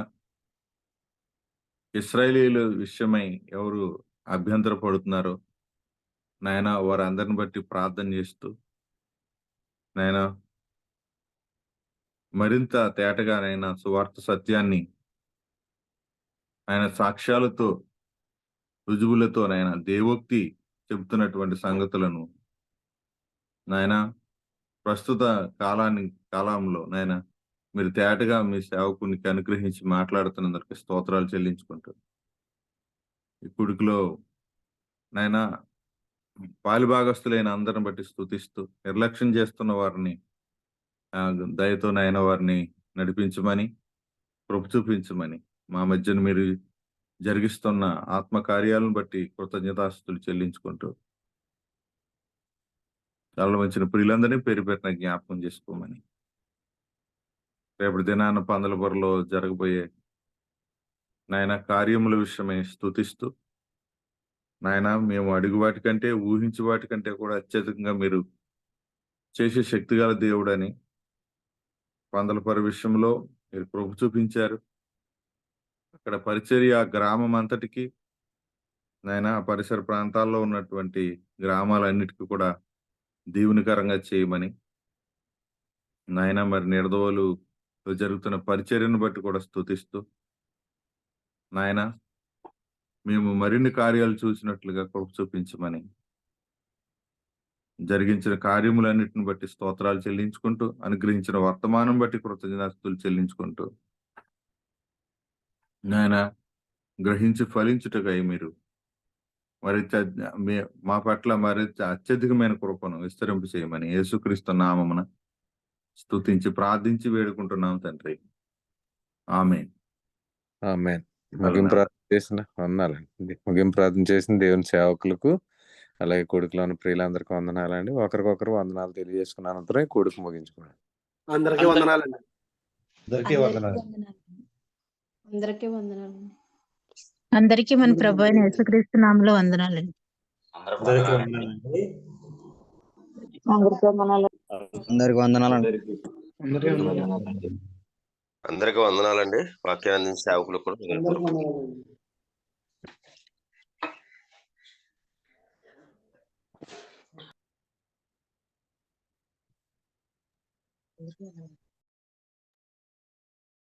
ఇశ్రాయేలీయుల విషయమై ఎవరు అభ్యంతరపడుతున్నారో నాయన వారందరిని బట్టి ప్రార్థన చేస్తూ, నాయన మరింత తేటగా నాయన సువార్త సత్యాన్ని ఆయన సాక్ష్యాలతో రుజువులతో నాయన దేవోక్తి చెబుతున్నటువంటి సంగతులను నాయన ప్రస్తుత కాలంలో నాయన మీరు తేటగా మీ సేవకునికి అనుగ్రహించి మాట్లాడుతున్నందుకు స్తోత్రాలు చెల్లించుకుంటారు. ఈ కుడికిలో నాయన పాలిభాగస్తులైన అందరిని బట్టి స్తుతిస్తూ, నిర్లక్ష్యం చేస్తున్న వారిని దయతో నాయన వారిని నడిపించమని, కృప చూపించమని, మా మధ్యన మీరు జరిగిస్తున్న ఆత్మకార్యాలను బట్టి కృతజ్ఞతాస్తుతులు చెల్లించుకుంటూ, చాలా మంచిన ప్రియులందరినీ పేరు పెట్టిన జ్ఞాపకం చేసుకోమని, రేపటి దినాన పందలబొరలో జరగబోయే నాయన కార్యముల విషయమై స్తుతిస్తూ, నాయన మేము అడుగు వాటికంటే ఊహించి వాటికంటే కూడా అత్యధికంగా మీరు చేసే శక్తిగల దేవుడని పందలపొర విషయంలో మీరు కృప చూపించారు. అక్కడ పరిచర్య గ్రామం అంతటికి నాయన పరిసర ప్రాంతాల్లో ఉన్నటువంటి గ్రామాలన్నిటికీ కూడా దీవునికరంగా చేయమని, నాయన మరి నిడదవోలు జరుగుతున్న పరిచర్యను బట్టి కూడా స్తుతిస్తూ, నాయన మేము మరిన్ని కార్యాలు చూసినట్లుగా కృప చూపించమని, జరిగించిన కార్యములన్నిటిని బట్టి స్తోత్రాలు చెల్లించుకుంటూ, అనుగ్రహించిన వర్తమానం బట్టి కృతజ్ఞతాస్తుతులు చెల్లించుకుంటూ, నాయన గ్రహించి ఫలించుటకై మీరు మరి మా పట్ల మరి అత్యధికమైన కృపను విస్తరింపు చేయమని యేసుక్రీస్తు నామమున స్తుతించి ప్రార్థించి వేడుకుంటున్నాం తండ్రి. ఆమేన్. ఆమేన్. ముగింపు ప్రార్థన చేసిన దేవుని సేవకులకు అలాగే కొడుకులోని ప్రియులందరికీ వందనాలండి. ఒకరికొకరు వందనాలు తెలియజేసుకున్న అనంతరం కొడుకు ముగించుకోండి. అందరికీ వందనాలండి. అందరికీ వందనాలు. అందరికీ వందనాలు. అందరికీ మన ప్రభు అయిన యేసుక్రీస్తు నామములో వందనాలండి. అందరికీ వందనాలండి. అందరికీ వందనాలు. అందరికి వందనాలండి. అందరికీ వందనాలండి. వాక్యాన్ని అందించిన సేవకులకు కూడా అందరికీ వందనాలు.